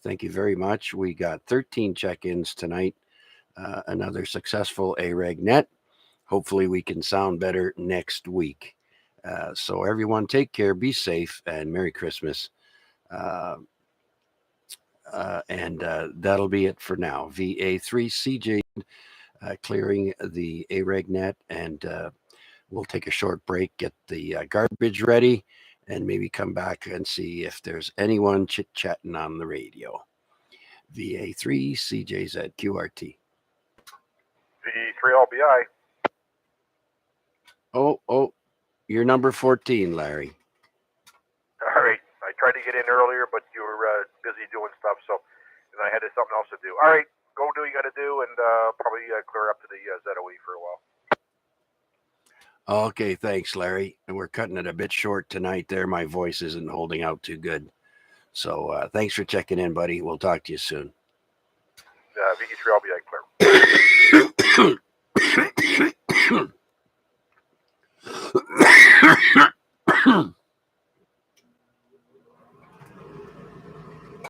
Thank you very much. We got 13 check-ins tonight. Another successful AREG net. Hopefully we can sound better next week. So everyone take care, be safe, and Merry Christmas. And that'll be it for now. VA3CJ clearing the AREG net, and we'll take a short break, get the garbage ready, and maybe come back and see if there's anyone chit-chatting on the radio. VA3 CJZ QRT. V3LBI. Oh, you're number 14, Larry. All right. I tried to get in earlier, but you were busy doing stuff, and I had something else to do. All right. Go do what you got to do, and probably clear up to the ZOE for a while. Okay, thanks, Larry. And we're cutting it a bit short tonight there. My voice isn't holding out too good. So thanks for checking in, buddy. We'll talk to you soon. VE3LBI clear.